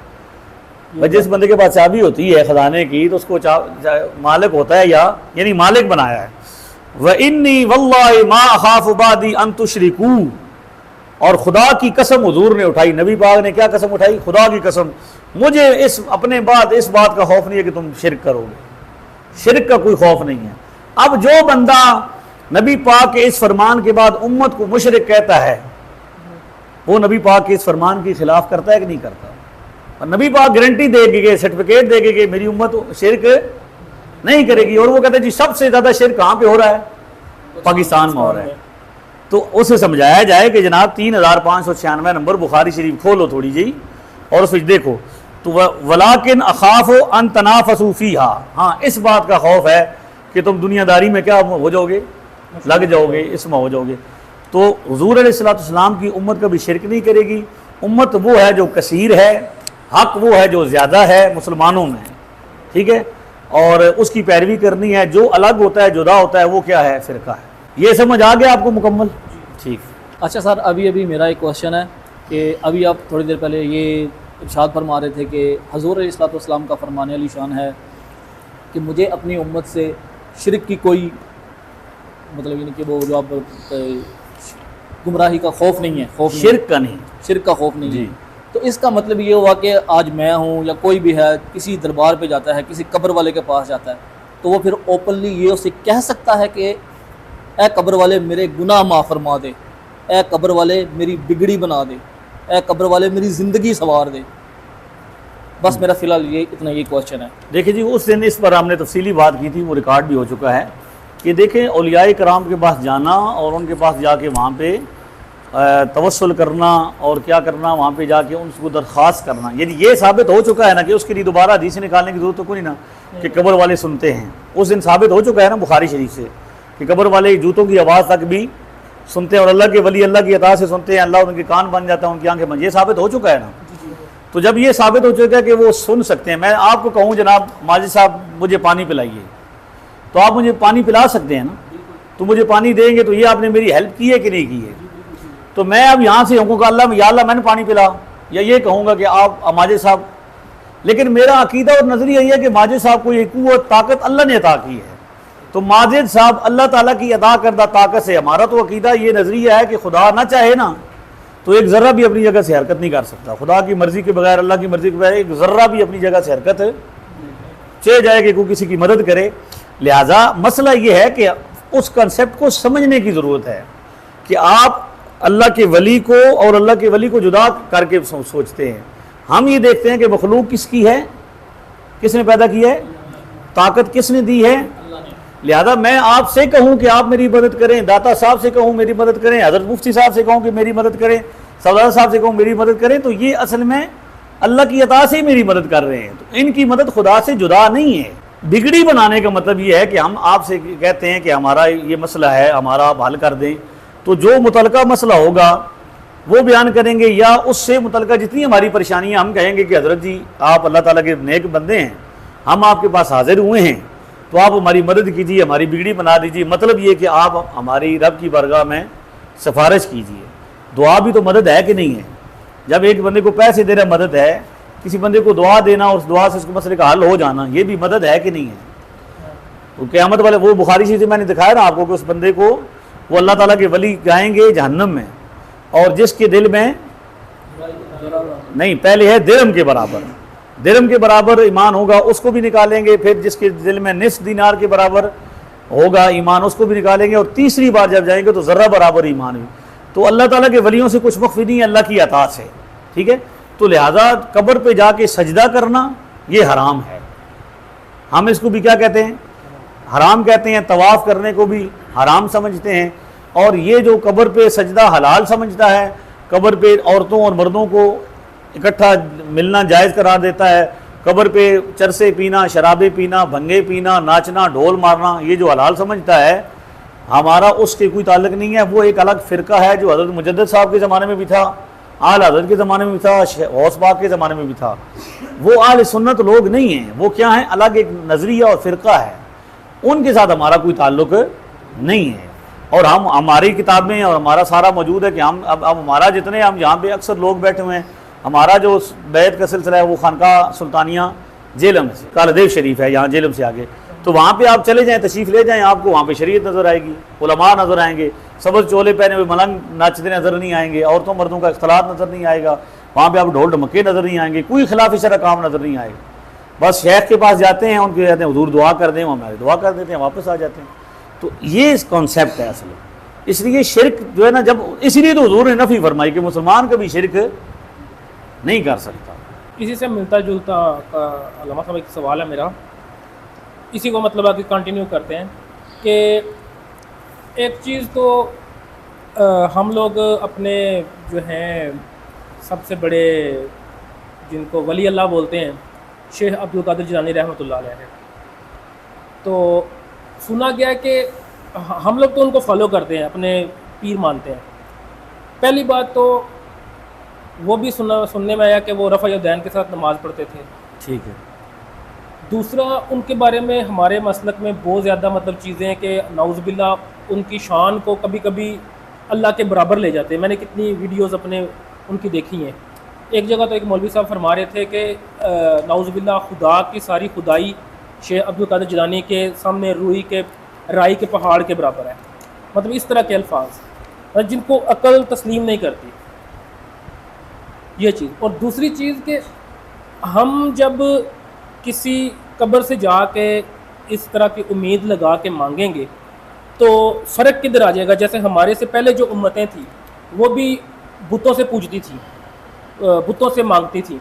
भाई जिस बंदे के पास चाबी होती है ख़जाने की तो उसको मालिक होता है, या यानी मालिक बनाया है। व इन्नी वल्लाहि मा अख़ाफ़ु बादी अन तुशरिकू, और खुदा की कसम हुजूर ने उठाई, नबी पाक ने क्या कसम उठाई, खुदा की कसम, मुझे इस अपने बाद इस बात का खौफ नहीं है कि तुम शिरक करोगे, शिरक का कोई खौफ नहीं है। अब जो बंदा नबी पाक के इस फरमान के बाद उम्मत को मुशरिक कहता है, वो नबी पाक के इस फरमान के खिलाफ करता है कि नहीं करता? और नबी पाक गारंटी देगी, सर्टिफिकेट देगी कि मेरी उम्मत शिरक नहीं करेगी। और वो कहते हैं जी सबसे ज़्यादा शिरक कहाँ पे हो रहा है? पाकिस्तान में हो रहा है। तो उसे समझाया जाए कि जनाब 3596 नंबर बुखारी शरीफ खोलो थोड़ी जी और उसमें देखो, तो वलाकिन अखाफ़ो अन तनाफसू फ़ीहा, हाँ इस बात का खौफ है कि तुम दुनियादारी में क्या हो जाओगे, लग जाओगे, इसमें हो जाओगे। तो हुजूर अलैहिस्सलाम की उम्मत कभी शिरक नहीं करेगी। उम्मत वो है जो कसीर है, हक वो है जो ज़्यादा है मुसलमानों में, ठीक है, और उसकी पैरवी करनी है। जो अलग होता है, जुदा होता है, वो क्या है, फ़िरका है। ये समझ आ गया आपको मुकम्मल? ठीक। अच्छा सर, अभी मेरा एक क्वेश्चन है कि अभी आप थोड़ी देर पहले ये इरशाद फरमा रहे थे कि हुज़ूर अलैहिस्सलातु वस्सलाम का फरमान अली शान है कि मुझे अपनी उम्मत से शिरक की कोई, मतलब यानी कि वो जो आप गुमराही का खौफ नहीं है, खौफ शिरक का नहीं, शिरक का खौफ नहीं है। तो इसका मतलब ये हुआ कि आज मैं हूँ या कोई भी है, किसी दरबार पे जाता है, किसी कब्र वाले के पास जाता है, तो वो फिर ओपनली ये उसे कह सकता है कि ए कब्र वाले मेरे गुनाह माफ़ फरमा दे, ए कब्र वाले मेरी बिगड़ी बना दे, ए कब्र वाले मेरी ज़िंदगी संवार दे। बस मेरा फ़िलहाल ये इतना ये क्वेश्चन है। देखिए जी, उस दिन इस पर हमने तफसीली बात की थी, वो रिकॉर्ड भी हो चुका है कि देखें औलियाए कराम के पास जाना और उनके पास जाके वहाँ पे तवस्सुल करना और क्या करना, वहाँ पे जाके उनको दरख्वास्त करना, यदि ये साबित हो चुका है ना कि उसके लिए दोबारा हदीस निकालने की जरूरत तो कोई ना कि कब्र वाले सुनते हैं। उस दिन साबित हो चुका है ना बुखारी शरीफ से कि कब्र वाले जूतों की आवाज़ तक भी सुनते हैं और अल्लाह के वली अल्लाह की अता से सुनते हैं, अल्लाह उनके कान बन जाता है, उनकी आंखें बन, ये साबित हो चुका है ना। तो जब ये साबित हो चुका है कि वो सुन सकते हैं, मैं आपको कहूँ जनाब माजिद साहब मुझे पानी पिलाइए, तो आप मुझे पानी पिला सकते हैं ना, तो मुझे पानी देंगे, तो ये आपने मेरी हेल्प की है कि नहीं की है। तो मैं अब यहाँ से कहूँगा अल्लाह या अल्लाह मैंने पानी पिला, या ये कहूँगा कि आप माजिद साहब, लेकिन मेरा अकीदा और नज़रिया ये है कि माजिद साहब को ये कुव्वत ताकत अल्लाह ने अता की है, तो माजिद साहब अल्लाह ताला की अदा करदा ताकत से, हमारा तो अकीदा ये नज़रिया है कि खुदा ना चाहे ना तो एक ज़र्रा भी अपनी जगह से हरकत नहीं कर सकता। खुदा की मर्ज़ी के बगैर, अल्लाह की मर्ज़ी के बगैर एक ज़र्रा भी अपनी जगह से हरकत चाहे जाए कि कोई किसी की मदद करे। लिहाजा मसला ये है कि उस कंसेप्ट को समझने की ज़रूरत है कि आप अल्लाह के वली को और अल्लाह के वली को जुदा करके सोचते हैं। हम ये देखते हैं कि मखलूक किसकी है, किसने पैदा की है, ताकत किसने दी है। लिहाजा मैं आपसे कहूँ कि आप मेरी मदद करें, दाता साहब से कहूँ मेरी मदद करें, हज़रत मुफ्ती साहब से कहूँ कि मेरी मदद करें, सरदार साहब से कहूँ मेरी मदद करें, तो ये असल में अल्लाह की अता से ही मेरी मदद कर रहे हैं। तो इनकी मदद खुदा से जुदा नहीं है। बिगड़ी बनाने का मतलब ये है कि हम आपसे कहते हैं कि हमारा ये मसला है, हमारा आप हल कर दें, तो जो मुतलका मसला होगा वो बयान करेंगे, या उससे मुतलका जितनी हमारी परेशानियाँ हम कहेंगे कि हज़रत जी आप अल्लाह ताला के नेक बंदे हैं, हम आपके पास हाजिर हुए हैं, तो आप हमारी मदद कीजिए, हमारी बिगड़ी बना दीजिए। मतलब ये कि आप हमारी रब की बारगाह में सिफारिश कीजिए। दुआ भी तो मदद है कि नहीं है। जब एक बंदे को पैसे देना मदद है, किसी बंदे को दुआ देना और उस दुआ से उसके मसले का हल हो जाना, ये भी मदद है कि नहीं है। तो क़यामत वाले वो बुखारी शरीफ से मैंने दिखाया ना आपको कि उस बंदे को वो अल्लाह ताला के वली जाएंगे जहन्नम में, और जिसके दिल में नहीं, पहले है दिरहम के बराबर, दिरहम के बराबर ईमान होगा उसको भी निकालेंगे, फिर जिसके दिल में निस्फ दीनार के बराबर होगा ईमान उसको भी निकालेंगे, और तीसरी बार जब जाएंगे तो ज़र्रा बराबर ईमान भी। तो अल्लाह ताला के वलियों से कुछ मख्फी नहीं है अल्लाह की अता से, ठीक है। तो लिहाजा कब्र पे जाके सजदा करना ये हराम है। हम इसको भी क्या कहते हैं, हराम कहते हैं। तवाफ़ करने को भी हराम समझते हैं। और ये जो कब्र पे सजदा हलाल समझता है, कब्र पे औरतों और मर्दों को इकट्ठा मिलना जायज़ करार देता है, कब्र पे चरसे पीना, शराबे पीना, भंगे पीना, नाचना, ढोल मारना, ये जो हलाल समझता है, हमारा उसके कोई ताल्लुक़ नहीं है। वो एक अलग फ़िरका है जो हज़रत मुजद्दिद साहब के ज़माने में भी था, आल हज़रत के ज़माने में भी था, गौस पाक के ज़माने में भी था। वो आल सुन्नत लोग नहीं हैं, वो क्या हैं, अलग एक नज़रिया और फ़िरका है, उनके साथ हमारा कोई ताल्लुक़ नहीं है। और हम हमारी किताब में और हमारा सारा मौजूद है कि हम अब हमारा जितने हम यहाँ पे अक्सर लोग बैठे हुए हैं, हमारा जो बैत का सिलसिला है वो खानका सुल्तानिया जेलम से, कालदेव शरीफ है यहाँ जेलम से आगे, तो वहाँ पे आप चले जाएँ, तशरीफ़ ले जाएँ, आपको वहाँ पे शरीयत नज़र आएगी, उलमा नज़र आएंगे, सबज चोले पहने हुए मलंग नाचते नज़र नहीं आएंगे, औरतों मर्दों का इख्तलात नज़र नहीं आएगा, वहाँ पे आप ढोल ढमके नज़र नहीं आएंगे, कोई खिलाफ शरअ काम नज़र नहीं आएगा। बस शेख के पास जाते हैं, उनके कहते हैं हुजूर दुआ कर दें, वो हमारी दुआ कर देते हैं, वापस आ जाते हैं। तो ये कॉन्सेप्ट है असल। इसलिए शिरक जो है ना, जब इसीलिए तो हुजूर ने नफ़ी फरमाई कि मुसलमान कभी शिरक नहीं कर सकता। इसी से मिलता जुलता अल्लामा साहब एक सवाल है मेरा, इसी को मतलब आगे कंटिन्यू करते हैं कि एक चीज़ तो हम लोग अपने जो हैं सबसे बड़े जिनको वली अल्लाह बोलते हैं, शेख अब्दुल कादिर जिलानी रहमतुल्लाह अलैह है, तो सुना गया है कि हम लोग तो उनको फॉलो करते हैं, अपने पीर मानते हैं। पहली बात तो वो भी सुनने में आया कि वो रफ़ा दैन के साथ नमाज़ पढ़ते थे, ठीक है। दूसरा, उनके बारे में हमारे मसलक में बहुत ज़्यादा मतलब चीज़ें हैं कि नाउज़ुबिल्लाह उनकी शान को कभी कभी अल्लाह के बराबर ले जाते हैं। मैंने कितनी वीडियोज़ अपने उनकी देखी हैं। एक जगह तो एक मौलवी साहब फरमा रहे थे कि नाउज़ुबिल्लाह खुदा की सारी खुदाई शेख अब्दुल कादिर जिलानी के सामने रूई के राई के पहाड़ के बराबर है। मतलब इस तरह के अल्फाज जिनको अकल तस्लीम नहीं करती। ये चीज़। और दूसरी चीज़ कि हम जब किसी कब्र से जाके इस तरह की उम्मीद लगा के मांगेंगे तो फ़र्क किधर आ जाएगा। जैसे हमारे से पहले जो उम्मतें थी वो भी बुतों से पूजती थी, बुतों से मांगती थी,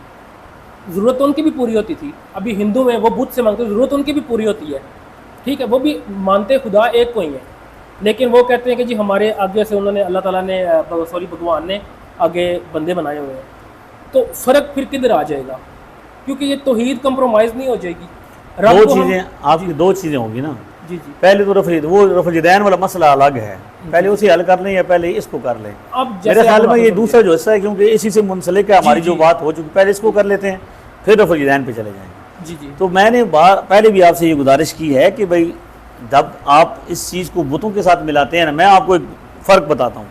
ज़रूरत तो उनकी भी पूरी होती थी। अभी हिंदू में वो बुत से मांगते, ज़रूरत उनकी भी पूरी होती है, ठीक है, वो भी मानते खुदा एक को ही है, लेकिन वो कहते हैं कि जी हमारे आगे से उन्होंने अल्लाह ताला ने भगवान ने आगे बंदे बनाए हुए हैं। तो फ़र्क फिर किधर आ जाएगा, क्योंकि ये तौहीद कंप्रोमाइज़ नहीं हो जाएगी। दो चीज़ें आपकी, दो चीज़ें होंगी ना। जी जी। पहले तो रफ़ीदैन वाला मसला अलग है, पहले उसे हल कर लें या पहले इसको कर लें। अब मेरे ख्याल में ये दूसरा जो हिस्सा है, क्योंकि इसी से मुंसलिक है हमारी जो बात हो चुकी, पहले इसको कर लेते हैं फिर रफ़ीदैन पे चले जाएंगे। जी जी। तो मैंने पहले भी आपसे ये गुजारिश की है कि भाई जब आप इस चीज़ को बुतों के साथ मिलाते हैं ना, मैं आपको एक फ़र्क बताता हूँ।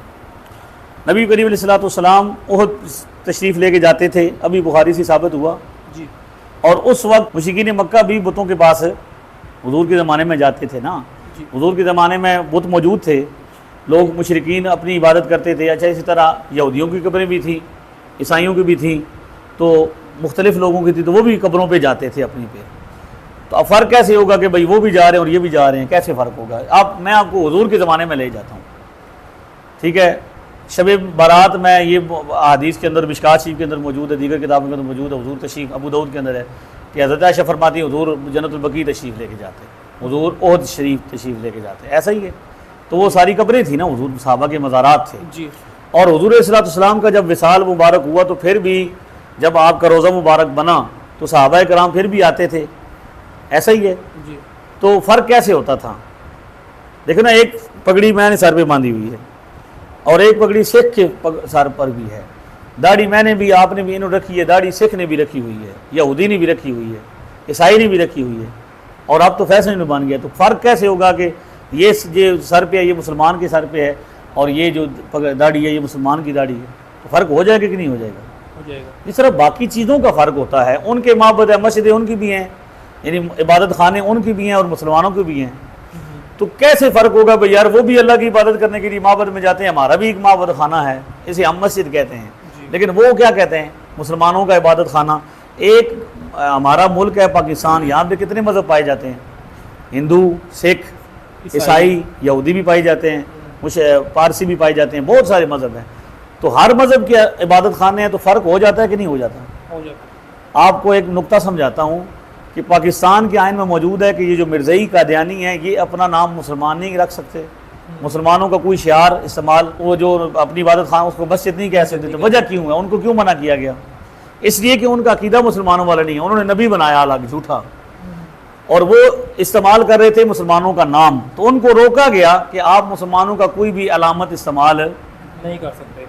नबी करीम अलैहिस्सलाम ओहद तशरीफ़ लेके जाते थे, अभी बुखारी से साबित हुआ जी। और उस वक्त मुशरिकीन मक्का भी बुतों के पास हुजूर के ज़माने में जाते थे ना। हुजूर के ज़माने में बुत मौजूद थे, लोग मुशरिकीन अपनी इबादत करते थे। अच्छा, इसी तरह यहूदियों की कब्रें भी थी, ईसाइयों की भी थी, तो मुख्तलिफ़ लोगों की थी, तो वो भी कब्रों पे जाते थे अपनी पे। तो अब फ़र्क कैसे होगा कि भाई वो भी जा रहे हैं और ये भी जा रहे हैं, कैसे फ़र्क होगा। मैं आपको हुजूर के ज़माने में ले जाता हूँ, ठीक है। शब बारात में ये हदीस के अंदर, मिशकात शरीफ के अंदर मौजूद है, दीगर किताबों के अंदर मौजूद है, हुजूर तशरीफ़ अबू दाऊद के अंदर है कि हज़रत आयशा फरमाती है हुजूर जन्नतुल बकी तशरीफ़ लेके जाते, हुजूर ओहद शरीफ तशरीफ़ लेके जाते, ऐसा ही है। तो वो सारी कब्रें थी ना, हुजूर सहाबा के मज़ारात थे जी। और हुजूर अलैहिस्सलाम का जब विसाल मुबारक हुआ तो फिर भी जब आपका रोज़ा मुबारक बना तो सहाबा कराम फिर भी आते थे, ऐसा ही है जी। तो फ़र्क कैसे होता था? देखो ना, एक पगड़ी मैंने सर पे बांधी हुई है और एक पगड़ी सिख के सर पर भी है, दाढ़ी मैंने भी, आपने भी इन्होंने रखी है, दाढ़ी सिख ने भी रखी हुई है, यहूदी ने भी रखी हुई है, ईसाई ने भी रखी हुई है, और अब तो फैशन में बन गया। तो फ़र्क कैसे होगा कि ये सर पे है, ये मुसलमान के सर पे है, और ये जो दाढ़ी है ये मुसलमान की दाढ़ी है? तो फ़र्क हो जाएगा कि नहीं हो जाएगा? हो जाएगा। जिस तरह बाकी चीज़ों का फ़र्क होता है, उनके माबद है, मस्जिदें उनकी भी हैं, यानी इबादत खाने उनकी भी हैं और मुसलमानों की भी हैं। तो कैसे फ़र्क होगा भाई यार, वो भी अल्लाह की इबादत करने के लिए माबद में जाते हैं, हमारा भी एक माबद खाना है, इसे हम मस्जिद कहते हैं, लेकिन वो क्या कहते हैं? मुसलमानों का इबादत खाना। एक हमारा मुल्क है पाकिस्तान, यहाँ पे कितने मज़हब पाए जाते हैं? हिंदू, सिख, ईसाई, यहूदी भी पाए जाते हैं, पारसी भी पाए जाते हैं, बहुत सारे मज़हब हैं। तो हर मज़हब के इबादत खाने हैं, तो फ़र्क हो जाता है कि नहीं हो जाता? हो जाता। आपको एक नुक्ता समझाता हूँ कि पाकिस्तान के आइन में मौजूद है कि ये जो मिर्ज़ई कादियानी है ये अपना नाम मुसलमान नहीं रख सकते, मुसलमानों का कोई शियार इस्तेमाल, वो जो अपनी इबादत खाना उसको मस्जिद नहीं कह सकते। तो वजह क्यों है? उनको क्यों मना किया गया? इसलिए कि उनका अकीदा मुसलमानों वाला नहीं है, उन्होंने नबी बनाया अलग झूठा, और वो इस्तेमाल कर रहे थे मुसलमानों का नाम, तो उनको रोका गया कि आप मुसलमानों का कोई भी अलामत इस्तेमाल नहीं कर सकते,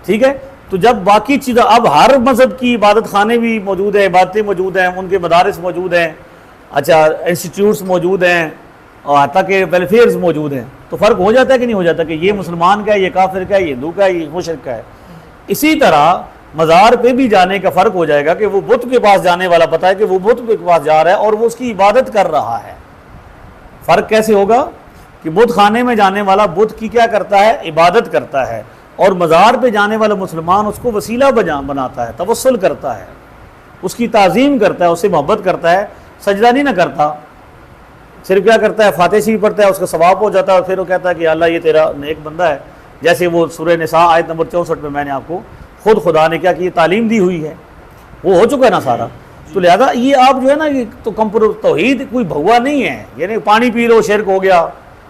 ठीक है। तो जब बाकी चीज़ें, अब हर मज़हब की इबादत खाने भी मौजूद है, इबादतें मौजूद हैं, उनके मदारिस मौजूद हैं, अच्छा इंस्टीट्यूट्स मौजूद हैं, और हत्ता के वेलफेयर्स मौजूद हैं, तो फ़र्क हो जाता है कि नहीं हो जाता कि ये मुसलमान का है, ये काफिर का है, ये हिंदू का है, ये मुशरिक का है? इसी तरह मज़ार पे भी जाने का फ़र्क हो जाएगा कि वो बुत के पास जाने वाला पता है कि वो बुत के पास जा रहा है और वो उसकी इबादत कर रहा है। फ़र्क कैसे होगा कि बुत खाने में जाने वाला बुत की क्या करता है? इबादत करता है, और मज़ार पे जाने वाला मुसलमान उसको वसीला बनाता है, तवस्सुल करता है, उसकी ताज़ीम करता है, उससे मोहब्बत करता है, सजदा नहीं ना करता, सिर्फ क्या करता है? फातिहा शरीफ पढ़ता है, उसका सवाब हो जाता है, और फिर वो कहता है कि अल्लाह ये तेरा नेक बंदा है। जैसे वो सूरह निसा आयत नंबर 64 में मैंने आपको खुदा ने क्या की तालीम दी हुई है, वो हो चुका है ना सारा। तो लिहाजा ये आप जो है ना, ये तो तौहीद कोई भगवा नहीं है, यानी पानी पी लो शिरक हो गया,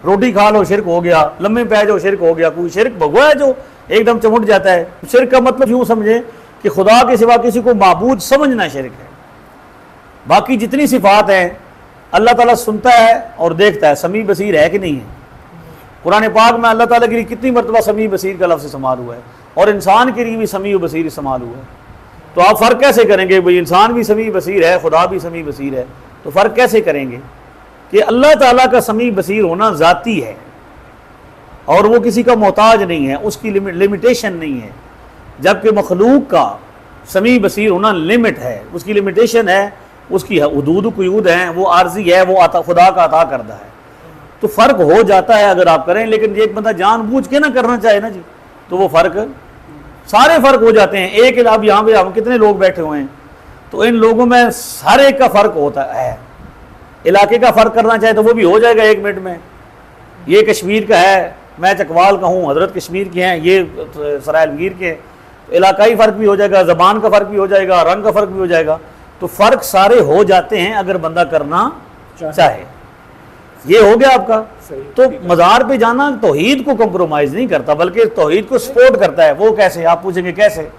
रोटी खा लो शिरक हो गया, लम्बे पै जाओ शिरक हो गया। कोई शिरक भगवा है जो एकदम चमुट जाता है? शिरक का मतलब यूँ समझे कि खुदा के सिवा किसी को माबूद समझना शिरक है। बाकी जितनी सिफात हैं अल्लाह ताला सुनता है और देखता है, समी बसीर है कि नहीं है? कुरान पाक में अल्लाह ताला के लिए कितनी मरतबा समी बसीर का लफ्ज़ इस्तेमाल हुआ है, और इंसान के लिए भी समी बसीर इस्तेमाल हुआ है। तो आप फ़र्क कैसे करेंगे भाई इंसान भी समी बसीर है, खुदा भी समी बसीर है? तो फ़र्क कैसे करेंगे कि अल्लाह ताला का समी बसीर होना ज़ाती है और वो किसी का मोहताज नहीं है, उसकी लिमिटेशन नहीं है, जबकि मखलूक का समी बसीर होना लिमिट है, उसकी लिमिटेशन है, उसकी हुदूद कुयूद हैं, वो आर्जी है, वो खुदा का अता करता है। तो फ़र्क हो जाता है अगर आप करें, लेकिन एक बंदा जानबूझ के ना करना चाहे ना जी, तो वो फ़र्क सारे फ़र्क हो जाते हैं। एक अब यहाँ पे हम कितने लोग बैठे हुए हैं, तो इन लोगों में हर एक का फ़र्क होता है। इलाके का फ़र्क करना चाहे तो वो भी हो जाएगा 1 मिनट में। ये कश्मीर का है, मैं चकवाल का हूँ, हज़रत कश्मीर के हैं, ये सरायलगीर के हैं, तो इलाकाई फ़र्क भी हो जाएगा, ज़बान का फ़र्क भी हो जाएगा, रंग का फ़र्क भी हो जाएगा। तो फ़र्क सारे हो जाते हैं अगर बंदा करना चाहे। ये हो गया आपका। तो मज़ार पे जाना तौहीद को कंप्रोमाइज़ नहीं करता, बल्कि तौहीद को सपोर्ट करता है। वो कैसे, आप पूछेंगे कैसे,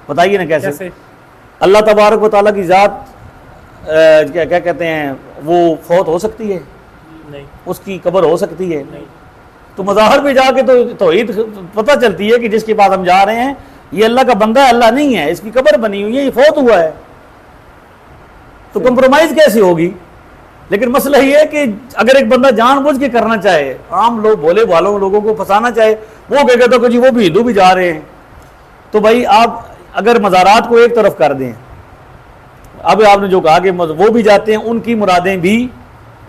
बताइए ना कैसे। अल्लाह तबारक व तआला की ज़ात क्या कहते हैं, वो फौत हो सकती है? नहीं। उसकी कब्र हो सकती है? नहीं। तो मज़ार पे जाके तो तौहीद पता चलती है कि जिसके पास हम जा रहे हैं ये अल्लाह का बंदा है, अल्लाह नहीं है, इसकी कब्र बनी हुई है, ये फौत हुआ है। तो कंप्रोमाइज़ कैसे होगी? लेकिन मसला ये है कि अगर एक बंदा जानबूझ के करना चाहे, आम लोग भोले भालों लोगों को फंसाना चाहे, वो कह कहता कि जी वो भी हिंदू भी जा रहे हैं, तो भाई आप अगर मज़ारात को एक तरफ कर दें, अब आपने जो कहा कि वो भी जाते हैं, उनकी मुरादें भी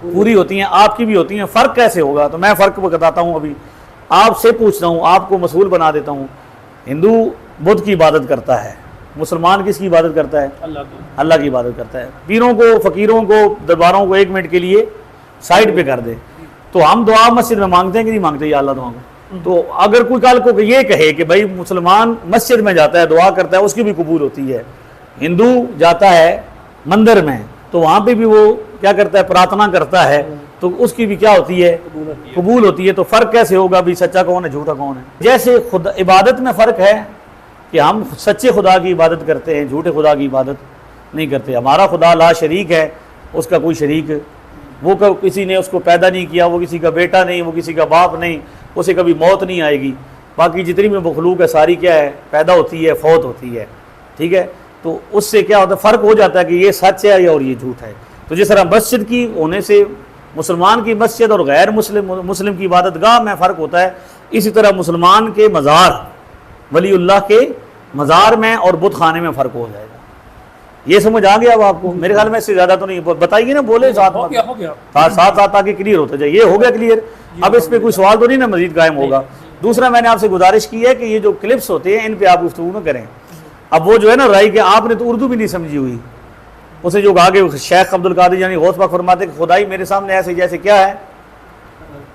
पूरी होती हैं, आपकी भी होती हैं, फ़र्क कैसे होगा? तो मैं फ़र्क बताता हूँ। अभी आपसे पूछता हूँ, आपको मसूल बना देता हूँ। हिंदू बुद्ध की इबादत करता है, मुसलमान किसकी इबादत करता है? अल्लाह की इबादत करता है। पीरों को, फ़कीरों को, दरबारों को 1 मिनट के लिए साइड पे कर दे। तो हम दुआ मस्जिद में मांगते हैं कि नहीं मांगते? या अल्लाह दुआ को। तो अगर कोई कल को ये कहे कि भाई मुसलमान मस्जिद में जाता है, दुआ करता है, उसकी भी कबूल होती है, हिंदू जाता है मंदिर में तो वहाँ पे भी वो क्या करता है, प्रार्थना करता है, तो उसकी भी क्या होती है? कबूल होती है। तो फ़र्क कैसे होगा भी सच्चा कौन है झूठा कौन है? जैसे खुद इबादत में फ़र्क है कि हम सच्चे खुदा की इबादत करते हैं, झूठे खुदा की इबादत नहीं करते। हमारा खुदा ला शरीक है, उसका कोई शरीक, वो किसी ने उसको पैदा नहीं किया, वो किसी का बेटा नहीं, वो किसी का बाप नहीं, उसे कभी मौत नहीं आएगी। बाकी जितनी भी मखलूक है सारी क्या है? पैदा होती है, फौत होती है। ठीक है, तो उससे क्या होता है? फ़र्क हो जाता है कि ये सच है और ये झूठ है। तो जिस तरह मस्जिद की होने से मुसलमान की मस्जिद और गैर मुस्लिम की इबादत गाह में फ़र्क होता है, इसी तरह मुसलमान के मज़ार, वलीउल्लाह के मज़ार में और बुत खाने में फ़र्क हो जाएगा। ये समझ आ गया अब आपको? मेरे ख्याल में इससे ज़्यादा तो नहीं, बताइए ना, बोले साथ साथ ताकि क्लियर होता जाए। ये हो गया क्लियर? अब इस पर कोई सवाल तो नहीं ना मज़ीद कायम होगा? दूसरा, मैंने आपसे गुजारिश की है कि ये जो क्लिप्स होते हैं इन पर आप गुफ्तगू न करें। अब वो जो है ना राई के, आपने तो उर्दू भी नहीं समझी हुई, उसे जो आगे शेख अब्दुल कादिर यानी गौस पाक फरमाते कि खुदाई मेरे सामने ऐसे जैसे क्या है,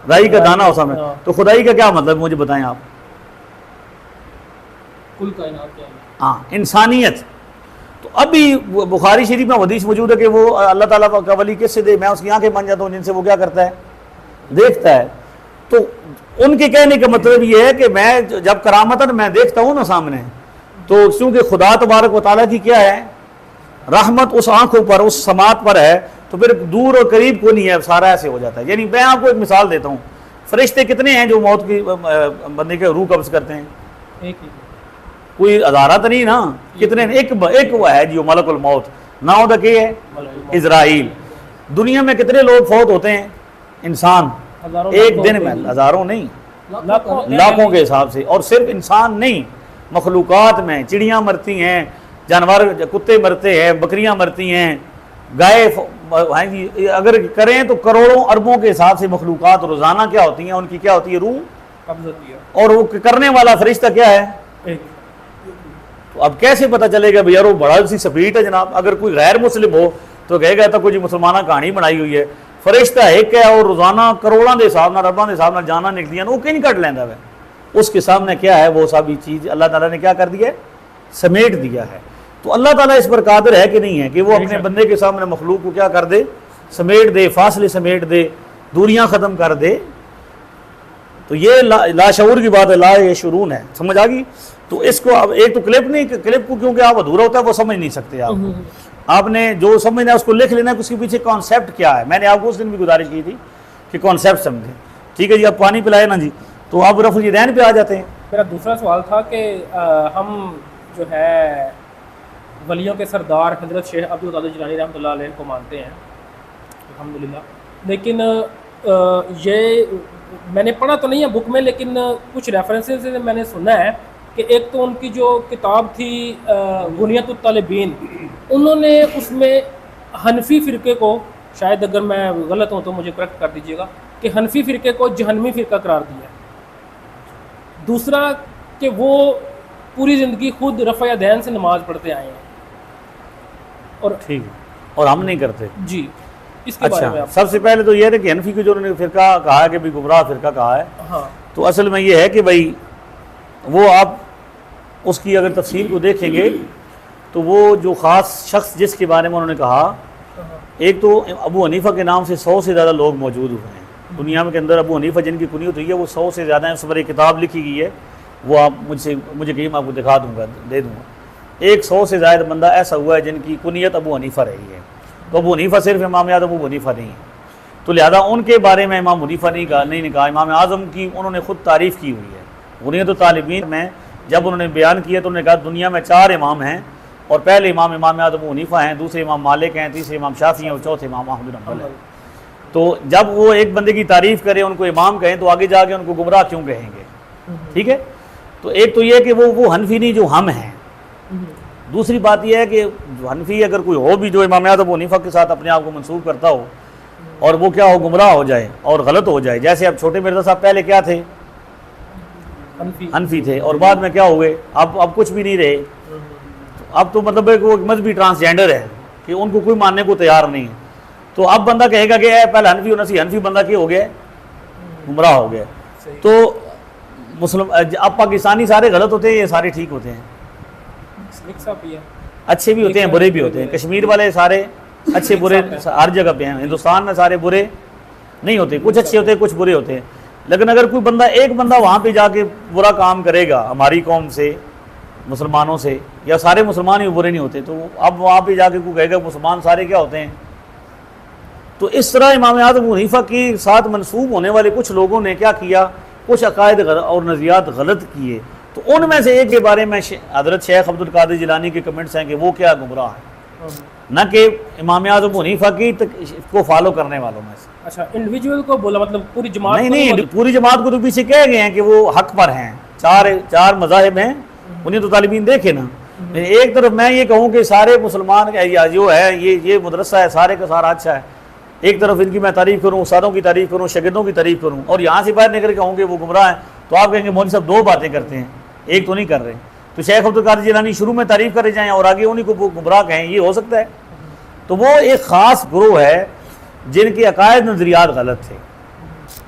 राई का दाना हो सामने। तो खुदाई का क्या मतलब मुझे बताएं आप? कुल कायनात क्या है? हाँ, इंसानियत। तो अभी बुखारी शरीफ में हदीस मौजूद है कि वो अल्लाह ताला का वली किससे दे, मैं उसकी आंखें बन जाता हूँ जिनसे वो क्या करता है, देखता है। तो उनके कहने का मतलब ये है कि मैं जब करामतन मैं देखता हूँ ना सामने, तो क्योंकि खुदा तबारक व तआला की क्या है, रहमत उस आंखों पर, उस समात पर है, तो फिर दूर और करीब को नहीं है, सारा ऐसे हो जाता है। यानी मैं आपको एक मिसाल देता हूँ, फरिश्ते कितने हैं जो मौत की बंदे के रूह कब्ज करते हैं? एक ही। कोई हज़ारा तो नहीं ना, कितने? एक वो है जो मलकुल मौत, नाम द के है इजराइल। दुनिया में कितने लोग फौत होते हैं इंसान एक दिन में? हज़ारों नहीं, लाखों के हिसाब से। और सिर्फ इंसान नहीं, मखलूक़ात में चिड़ियाँ मरती हैं, जानवर, कुत्ते मरते हैं, बकरियां मरती हैं, गाय, अगर करें तो करोड़ों अरबों के हिसाब से मखलूक़ात रोज़ाना क्या होती हैं, उनकी क्या होती है, रूह कब्ज़ होती है। और वो करने वाला फरिश्ता क्या है? एक। तो अब कैसे पता चलेगा भैया वो बड़ा सी स्पीड है जनाब? अगर कोई गैर मुस्लिम हो तो कहेगा तो कोई मुसलमाना कहानी बनाई हुई है। फरिश्ता एक है और रोज़ाना करोड़ों के हिसाब नाल, अरबां के हिसाब नाल जाना निकलियां, वो किन कट लेंदा है? उसके सामने क्या है, वो सारी चीज़ अल्लाह ताला ने क्या कर दिया है, समेट दिया है। तो अल्लाह ताला इस पर कादिर है कि नहीं है कि वो अपने बंदे के सामने मखलूक को क्या कर दे, समेट दे, फासले समेट दे, दूरियां ख़त्म कर दे। तो ये लाशऊर की बात है, ला ये शुरून है, समझ आ गई? तो इसको अब एक तो क्लिप नहीं, क्लिप को क्योंकि आप अधूरा होता है वो समझ नहीं सकते आप, आपने जो समझना है उसको लिख लेना है, उसके पीछे कॉन्सेप्ट क्या है। मैंने आपको उस दिन भी गुजारिश की थी कि कॉन्सेप्ट समझें। ठीक है जी, आप पानी पिलाए ना जी, तो आप रफुल यदैन पे आ जाते हैं। मेरा दूसरा सवाल था कि हम जो है वलियों के सरदार हज़रत शेख अब्दुल कादिर जिलानी रहमतुल्लाह अलैह को मानते हैं अल्हम्दुलिल्लाह, लेकिन ये मैंने पढ़ा तो नहीं है बुक में, लेकिन कुछ रेफरेंसेस से मैंने सुना है कि एक तो उनकी जो किताब थी बुनियतुत तालिबीन, उन्होंने उसमें हनफी फ़िरके को, शायद अगर मैं गलत हूँ तो मुझे करेक्ट कर दीजिएगा, कि हनफी फ़िरके को जहन्नमी फ़िरका करार दिया। दूसरा कि वो पूरी ज़िंदगी खुद रफ़ा दैन से नमाज पढ़ते आए हैं, और ठीक है, और हम नहीं करते। जी, इसके बारे में अच्छा, आप। सबसे पहले तो ये है कि हनफी को जो उन्होंने फ़िरका कहा है कि भी गुमराह फ़िरका कहा है, हाँ, तो असल में ये है कि भाई वो आप उसकी अगर तफसील को देखेंगे तो वो जो ख़ास शख्स जिसके बारे में उन्होंने कहा, एक तो अबू हनीफ़ा के नाम से 100 से ज़्यादा लोग मौजूद हुए हैं दुनिया में के अंदर। अबू हनीफ़ा जिनकी कुनियत हुई है वो 100 से ज़्यादा है। उस पर एक किताब लिखी गई है, वो आप मुझे कहीं मैं आपको दिखा दूँगा, दे दूँगा। एक 100 से ज़्यादा बंदा ऐसा हुआ है जिनकी कुनियत अबू हनीफ़ा रही है। तो अबू हनीफ़ा सिर्फ इमाम आज़म अबू हनीफ़ा नहीं है, तो लिहाजा उनके बारे में इमाम हनीफ़ा नहीं कहा। इमाम आज़म की उन्होंने ख़ुद तारीफ़ की हुई है। बुनियत तालिबीन में जब उन्होंने बयान किया तो उन्होंने कहा दुनिया में 4 इमाम हैं, और पहले इमाम आज़म अबू हनीफ़ा हैं, दूसरे इमाम मालिक हैं, तीसरे इमाम शाफ़ी हैं, और चौथे इमाम अहमद बिन हंबल हैं। तो जब वो एक बंदे की तारीफ़ करें, उनको इमाम कहें, तो आगे जाके उनको गुमराह क्यों कहेंगे? ठीक है, तो एक तो ये कि वो हनफी नहीं जो हम हैं। दूसरी बात यह है कि हनफी अगर कोई हो भी जो इमाम आज़म अबू हनीफ़ा के साथ अपने आप को मंसूब करता हो, और वो क्या हो, गुमराह हो जाए और गलत हो जाए। जैसे अब छोटे मिर्ज़ा साहब पहले क्या थे? हनफी थे, और बाद में क्या हुए? अब कुछ भी नहीं रहे। अब तो मतलब है कि वो मजहबी ट्रांसजेंडर है कि उनको कोई मानने को तैयार नहीं है। तो अब बंदा कहेगा कि पहले हनफी होना चाहिए, हनफी बंदा क्या हो गया? गुमराह हो गया। तो मुस्लिम अब पाकिस्तानी सारे गलत होते हैं, ये सारे ठीक होते हैं? अच्छे भी होते हैं, बुरे भी होते हैं। कश्मीर वाले सारे अच्छे बुरे हर जगह पे हैं, हिंदुस्तान में सारे बुरे नहीं होते, कुछ अच्छे होते हैं, कुछ बुरे होते हैं। लेकिन अगर कोई बंदा एक बंदा वहाँ पे जाके बुरा काम करेगा हमारी कौम से, मुसलमानों से, या सारे मुसलमान ही बुरे नहीं होते, तो अब वहाँ पे जाके कोई कहेगा मुसलमान सारे क्या होते हैं? तो इस तरह इमाम आज़म अबू हनीफ़ा के साथ मंसूब होने वाले कुछ लोगों ने क्या किया, कुछ अकायद और नज़रियात गलत किए। तो उनमें से एक के बारे में हज़रत शेख अब्दुल कादिर जिलानी के कमेंट्स हैं कि वो क्या गुमराह है, न कि इमाम आज़म अबू हनीफ़ा की को फॉलो करने वालों में से। अच्छा, इंडिविजुअल को बोला, मतलब पूरी जमात? नहीं, पूरी जमात को तो पीछे कह गए हैं कि वो हक पर हैं। चार मज़ाहिब हैं, उन्हें तो तालिबीन देखे ना। एक तरफ मैं ये कहूँ कि सारे मुसलमान जो है ये मदरसा है सारे का सारा अच्छा है, एक तरफ इनकी मैं तारीफ़ करूँ, उस्तादों की तारीफ़ करूँ, शागिर्दों की तारीफ़ करूँ, और यहाँ से बाहर निकल कहूँ कि वो गुमराह है, तो आप कहेंगे मौलवी साहब 2 बातें करते हैं, एक तो नहीं कर रहे। तो शेख अब्दुल कादिर जिलानी शुरू में तारीफ़ करे जाएँ और आगे उन्हीं को गुमराह कहें, ये हो सकता है? तो वो एक ख़ास ग्रोह है जिनके अकायद नज़रियात गलत थे।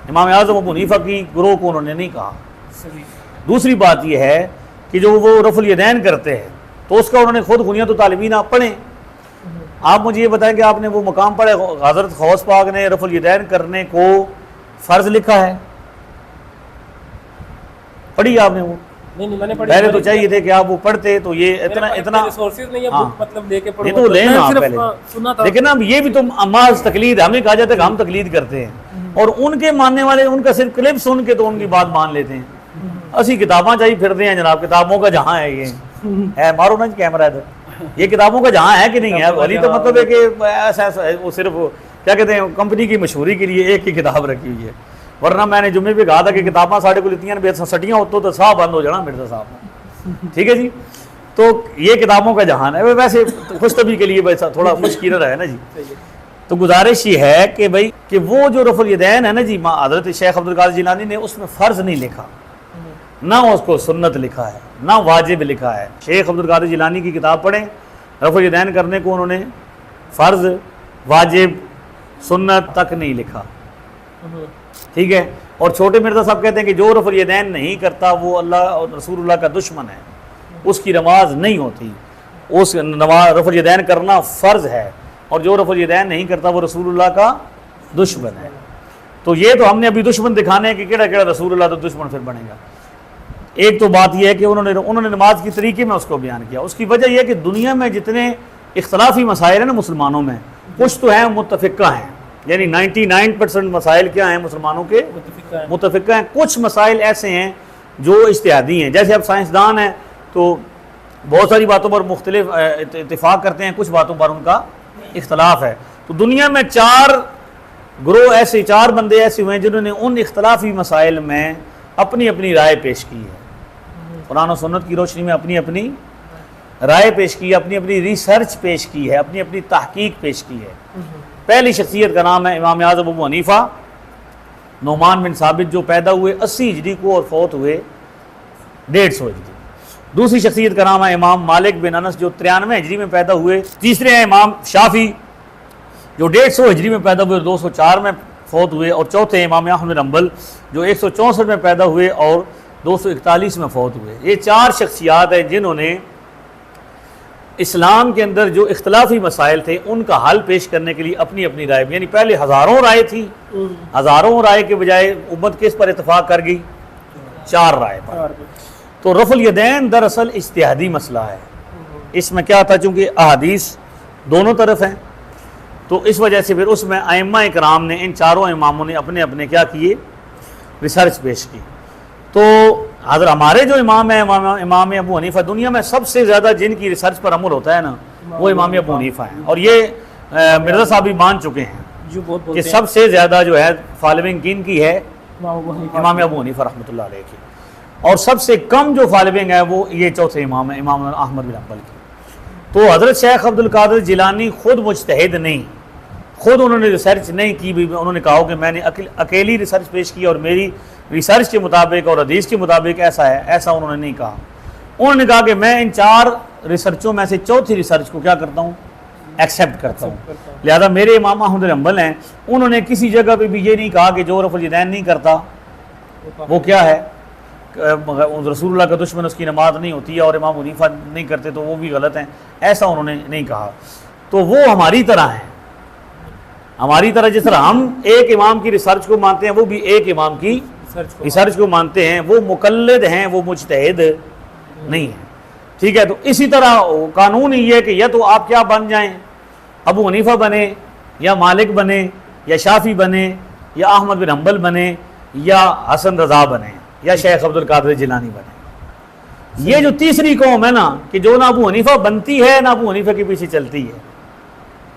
इमाम आज़म अबू हनीफ़ा की ग्रोह को उन्होंने नहीं कहा। दूसरी बात यह है कि जो वो रफ़ुल यदैन करते हैं, तो उसका उन्होंने खुद बुनियत तालिबीन आप पढ़ें। आप मुझे ये बताएं कि आपने वो मकाम पढ़े हज़रत गौस पाक ने रफ़ुल यदैन करने को फ़र्ज़ लिखा है? पढ़ी आपने वो? नहीं, मैंने पढ़ी। पहले तो चाहिए थे कि आप वो पढ़ते, तो ये इतना रिसोर्सेज नहीं है, मतलब लेके पढ़ो, तो लेना आप पहले। सुना था। लेकिन अब ये भी तो अमाज तकलीद, हमें कहा जाता है कि हम तकलीद करते हैं, और उनके मानने वाले उनका सिर्फ क्लिप सुन के तो उनकी बात मान लेते हैं। असी किताबा चाहिए फिरते हैं जनाब, किताबों का जहाँ है ये है, मारो ना कैमरा इधर, ये किताबों का जहाँ है कि नहीं है? वली तो मतलब है कि ऐसा वो सिर्फ क्या कहते हैं कंपनी की मशहूरी के लिए एक ही किताब रखी हुई है, वरना मैंने जुम्मे पे कहा था कि किताबा साढ़े को इतनी सटियाँ होती तो साह बंद हो जाना मिर्जा साहब। ठीक है जी, तो ये किताबों का जहान है। वैसे खुशतबी के लिए वैसा थोड़ा मुश्किल है ना जी। तो गुजारिश ये है कि भाई कि वो जो रफ़ुल यदैन है ना जी, हज़रत शेख अब्दुल कादिर जिलानी ने उसमें फ़र्ज़ नहीं लिखा, ना उसको सुन्नत लिखा है, ना वाजिब लिखा है। शेख अब्दुल कादिर जिलानी की किताब पढ़ें, रफ़ुल यदैन करने को उन्होंने फ़र्ज़, वाजिब, सुन्नत तक नहीं लिखा। ठीक है, और छोटे मिर्ज़ा साहब कहते हैं कि जो रफ़ुल यदैन नहीं करता वो अल्लाह और रसूलुल्लाह का दुश्मन है, उसकी नमाज नहीं होती। उस रफ़ुल यदैन करना फ़र्ज़ है, और जो रफ़ुल यदैन नहीं करता वो रसूलुल्लाह का दुश्मन है। तो ये तो हमने अभी दुश्मन दिखाने कि केड़ा केड़ा रसूलुल्लाह तो दुश्मन फिर बनेगा। एक तो बात यह है कि उन्होंने नमाज की तरीके में उसको बयान किया। उसकी वजह यह है कि दुनिया में जितने इख्तलाफी मसाइल हैं ना मुसलमानों में, कुछ तो हैं मुत्तफ़िक़ा हैं, यानी 99% मसाइल क्या हैं मुसलमानों के मुत्तफ़िक़ा हैं। कुछ मसाइल ऐसे हैं जो इज्तिहादी हैं, जैसे अब साइंसदान हैं तो बहुत सारी बातों पर मुख्तलिफ इत्तिफ़ाक़ करते हैं, कुछ बातों पर उनका इख्तलाफ है। तो दुनिया में 4 ग्रोह ऐसे, 4 बंदे ऐसे हुए हैं जिन्होंने उन इख्तलाफी मसाइल में अपनी अपनी राय पेश की है, कुरान और सुन्नत की रोशनी में अपनी अपनी राय पेश की है, अपनी अपनी रिसर्च पेश की है, अपनी अपनी तहकीक पेश की है। पहली शख्सियत का नाम है इमाम आज़म अबू हनीफ़ा नुमान बिन साबित, जो पैदा हुए 80 हिजरी को और फौत हुए 150 हिजरी। दूसरी शख्सियत का नाम है इमाम मालिक बिन अनस जो 93 हिजरी में पैदा हुए। तीसरे हैं इमाम शाफी जो 150 हिजरी में पैदा हुए और 204 में फौत हुए। और चौथे इमाम अहमद बिन हंबल जो 164 में पैदा हुए और 241 में फौत हुए। ये 4 शख्सियात हैं जिन्होंने इस्लाम के अंदर जो इख्तलाफी मसाइल थे उनका हल पेश करने के लिए अपनी अपनी राय, यानी पहले हज़ारों राय थी, हज़ारों राय के बजाय उम्मत किस पर इतफाक़ कर गई? 4 राय पर। तो रफ़ुल यदैन दरअसल इज्तिहादी मसला है। इसमें क्या था, चूँकि अहादीस दोनों तरफ हैं तो इस वजह से फिर उसमें अइम्मा इकराम ने, इन 4 इमामों ने अपने अपने क्या किए, रिसर्च पेश की। तो अगर हमारे जो इमाम है इमाम अबू हनीफा, दुनिया में सबसे ज़्यादा जिनकी रिसर्च पर अमल होता है ना वो इमाम अबू हनीफा है। और ये मिर्ज़ा साहब भी मान चुके हैं कि सबसे ज़्यादा जो है फॉलोइंग किन की है, इमाम अबू हनीफा रहमतुल्लाह अलैह की। और सबसे कम जो फॉलोइंग है वो ये चौथे इमाम है, इमाम अहमद बिन हंबल की। तो हज़रत शेख अब्दुल कादिर जिलानी खुद मुज्तहिद नहीं, खुद उन्होंने रिसर्च नहीं की भी, उन्होंने कहा कि मैंने अकेली रिसर्च पेश की और मेरी रिसर्च के मुताबिक और हदीस के मुताबिक ऐसा है, ऐसा उन्होंने नहीं कहा। उन्होंने कहा कि मैं इन 4 रिसर्चों में से चौथी रिसर्च को क्या करता हूँ, एक्सेप्ट करता हूँ। लिहाजा मेरे इमाम अहमद बिन हंबल हैं, उन्होंने किसी जगह पे भी ये नहीं कहा कि जो रफ़ुल यदैन नहीं करता वो क्या है, रसूलुल्लाह का दुश्मन, उसकी नमाज नहीं होती है, और इमाम हनीफा नहीं करते तो वो भी गलत हैं, ऐसा उन्होंने नहीं कहा। तो वो हमारी तरह हैं, हमारी तरह जिस तरह हम एक इमाम की रिसर्च को मानते हैं वो भी एक इमाम की रिसर्च को मानते हैं। वो मुकल्लिद हैं, वो मुज्तहिद नहीं है। ठीक है, तो इसी तरह कानून ये है कि या तो आप क्या बन जाएं, अबू हनीफा बने या मालिक बने या शाफी बने या अहमद बिन हंबल बने या हसन रज़ा बने या शेख अब्दुल कादिर जिलानी बने। ये जो तीसरी कौम है ना कि जो ना अबू हनीफा बनती है ना अबू हनीफा के पीछे चलती है,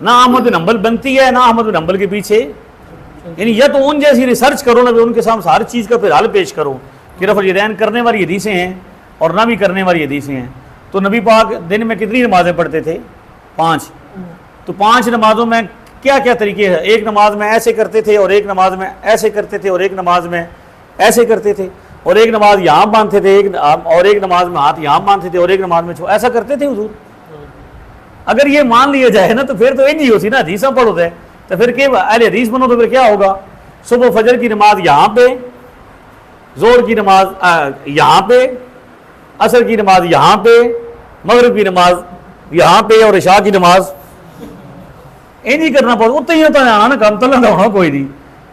ना अहमद बिन हंबल बनती है ना अहमद बिन हंबल के पीछे, यानी या तो उन जैसी रिसर्च करो ना, उनके सामने हर चीज़ का फिर हल पेश करो कि रफ़ुल यदैन करने वाली हदीसें हैं और ना भी करने वाली हदीसें हैं। तो नबी पाक दिन में कितनी नमाज़ें पढ़ते थे? 5। तो 5 नमाज़ों में क्या क्या तरीके हैं? एक नमाज में ऐसे करते थे और एक नमाज में ऐसे करते थे और एक नमाज में ऐसे करते थे और एक नमाज यहाँ बांधते थे और एक नमाज में हाथ यहाँ बांधते थे और एक नमाज में ऐसा करते थे हुजूर। अगर ये मान लिया जाए ना तो फिर तो इंज ही होती ना, हदीसा पढ़ो थे तो फिर के अहले हदीस बनो तो फिर क्या होगा? सुबह फजर की नमाज यहाँ पे, जोर की नमाज यहाँ पे, असर की नमाज यहाँ पे, मगरिब की नमाज यहाँ पे और इशा की नमाज इंज ही करना पड़ता। उतना ही होता है ना, कम तला ना होना कोई नहीं।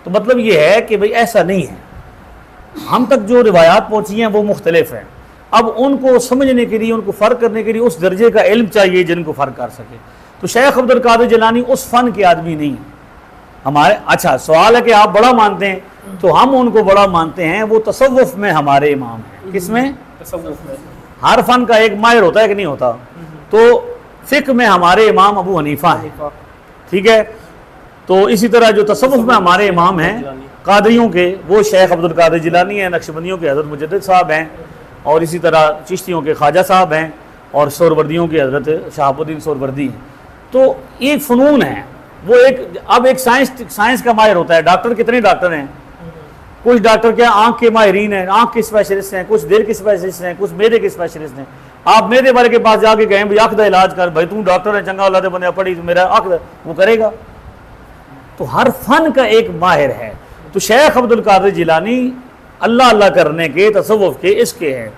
तो मतलब ये है कि भाई ऐसा नहीं है, हम तक जो रिवायात पहुँची हैं वो मुख्तलिफ हैं। अब उनको समझने के लिए, उनको फ़र्क करने के लिए उस दर्जे का इल्म चाहिए जिनको फ़र्क कर सके। तो शेख अब्दुल कादिर जिलानी उस फ़न के आदमी नहीं हमारे। अच्छा, सवाल है कि आप बड़ा मानते हैं, तो हम उनको बड़ा मानते हैं। वो तसव्वुफ़ में हमारे इमाम हैं। किसमें? तसव्वुफ़ में। हर फ़न का एक माहिर होता है कि नहीं होता? तो फ़िक़्ह में हमारे इमाम अबू हनीफ़ा हैं। ठीक है, तो इसी तरह जो तसव्वुफ़ में हमारे इमाम हैं कादरियों के, वो शेख अब्दुल कादिर जिलानी हैं। नक्शबंदियों के हज़रत मुजद्दिद साहब हैं और इसी तरह चिश्तियों के ख्वाजा साहब हैं और सोहरवर्दियों के हज़रत शहाबुद्दीन सोहरवर्दी हैं। तो एक फ़नून है वो अब एक साइंस का माहिर होता है। डॉक्टर कितने डॉक्टर हैं? कुछ डॉक्टर क्या आँख के माहिरीन हैं, आँख के स्पेशलिस्ट हैं, कुछ दिल के स्पेशलिस्ट हैं, कुछ मैदे के स्पेशलिस्ट हैं। आप मैदे वाले के पास जाके कहें भाई आँख का इलाज कर, भाई तू डॉक्टर है चंगा औलादे बने पड़ी मेरा आँख, वो करेगा? तो हर फन का एक माहिर है। तो शेख अब्दुल कादिर जिलानी अल्लाह अल्लाह करने के, तसव्वुफ़ के, इसके हैं।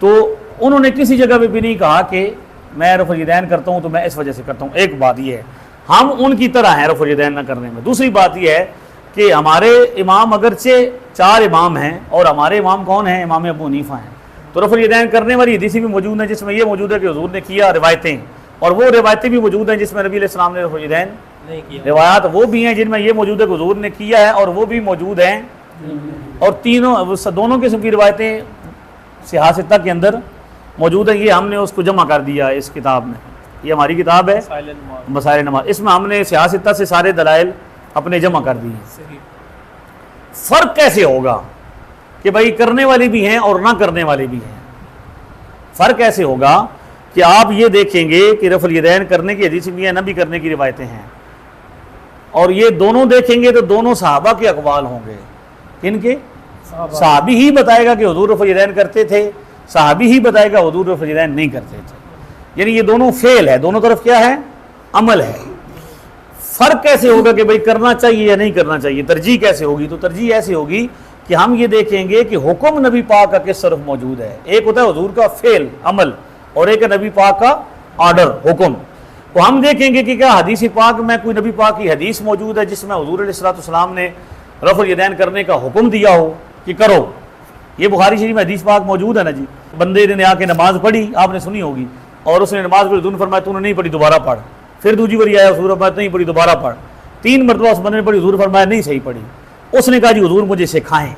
तो उन्होंने किसी जगह पे भी नहीं कहा कि मैं रफ़ुल यदैन करता हूँ तो मैं इस वजह से करता हूँ। एक बात यह है, हम उनकी तरह हैं रफ़ुल यदैन न करने में। दूसरी बात यह है कि हमारे इमाम अगरचे 4 इमाम हैं और हमारे इमाम कौन हैं? इमाम अबू हनीफ़ा हैं। तो रफ़ुल यदैन करने वाली हदीसें भी मौजूद हैं जिसमें यह मौजूद है कि हुज़ूर ने किया, रिवायतें, और वो रिवायतें भी मौजूद हैं जिसमें नबी अलैहिस्सलाम ने रफ़ुल यदैन नहीं किया। रिवायात वो भी हैं जिनमें यह मौजूद है कि हुज़ूर ने किया है और वो भी मौजूद हैं। और दोनों किस्म की रिवायतें सियासत के अंदर मौजूद है। ये हमने उसको जमा कर दिया इस किताब में। ये हमारी किताब है मसाइल नमाज, इसमें हमने सियासत से सारे दलाइल अपने जमा कर दिए। फ़र्क कैसे होगा कि भाई करने वाले भी हैं और ना करने वाले भी हैं? फ़र्क कैसे होगा कि आप ये देखेंगे कि रफ़ुल यदैन करने की हदीस भी है, ना भी करने की रिवायतें हैं, और ये दोनों देखेंगे तो दोनों सहाबा के अक़वाल होंगे। किनके? सहाबी ही बताएगा कि हुज़ूर रफ़ुल यदैन करते थे सहाबी ही बताएगा हुजूर रफ़ यदैन नहीं करते थे। यानी ये दोनों फेल है, दोनों तरफ क्या है, अमल है। फ़र्क कैसे होगा कि भाई करना चाहिए या नहीं करना चाहिए, तरजीह कैसे होगी? तो तरजीह ऐसी होगी कि हम ये देखेंगे कि हुक्म नबी पाक का किस तरफ मौजूद है। एक होता है हुजूर का फेल अमल और एक है नबी पाक का ऑर्डर हुक्म। तो हम देखेंगे कि क्या हदीस पाक में कोई नबी पाक की हदीस मौजूद है जिसमें हुजूर अलैहिस्सलाम ने रफ़ुल यदैन करने का हुक्म दिया हो कि करो। ये बुखारी शरीफ में हदीस पाक मौजूद है ना जी। बंदे ने आके नमाज पढ़ी, आपने सुनी होगी, और उसने नमाज पढ़ी, हुजूर ने फरमाया तूने नहीं पढ़ी दोबारा पढ़। फिर दूसरी बारी आया, हुजूर फरमाया नहीं पढ़ी दोबारा पढ़। 3 मरतबा उस बंदे ने पढ़ी, हुजूर फरमाया नहीं सही पढ़ी। उसने कहा जी हुजूर मुझे सिखाएं।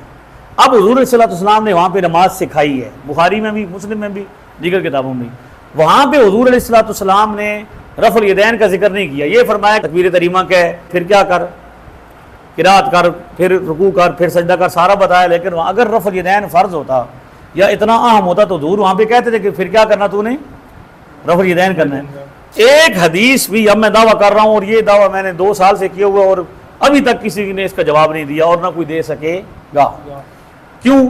अब हुजूर अलैहिस्सलाम ने वहाँ पे नमाज सिखाई है, बुखारी में भी, मुस्लिम में भी, दीगर किताबों में। वहाँ पे हुजूर अलैहिस्सलाम ने रफ़ुल यदैन का जिक्र नहीं किया। ये फरमाया तकबीर तरीमा कह, फिर क्या कर, किरात कर, फिर रुकू कर, फिर सजदा कर, सारा बताया। लेकिन अगर रफ़ुल यदैन फ़र्ज होता या इतना अहम होता तो हुजूर वहाँ पे कहते थे कि फिर क्या करना तूने, रफ़ुल यदैन करना है। एक हदीस भी, अब मैं दावा कर रहा हूँ और ये दावा मैंने 2 साल से किया हुआ और अभी तक किसी ने इसका जवाब नहीं दिया और ना कोई दे सकेगा। क्यों?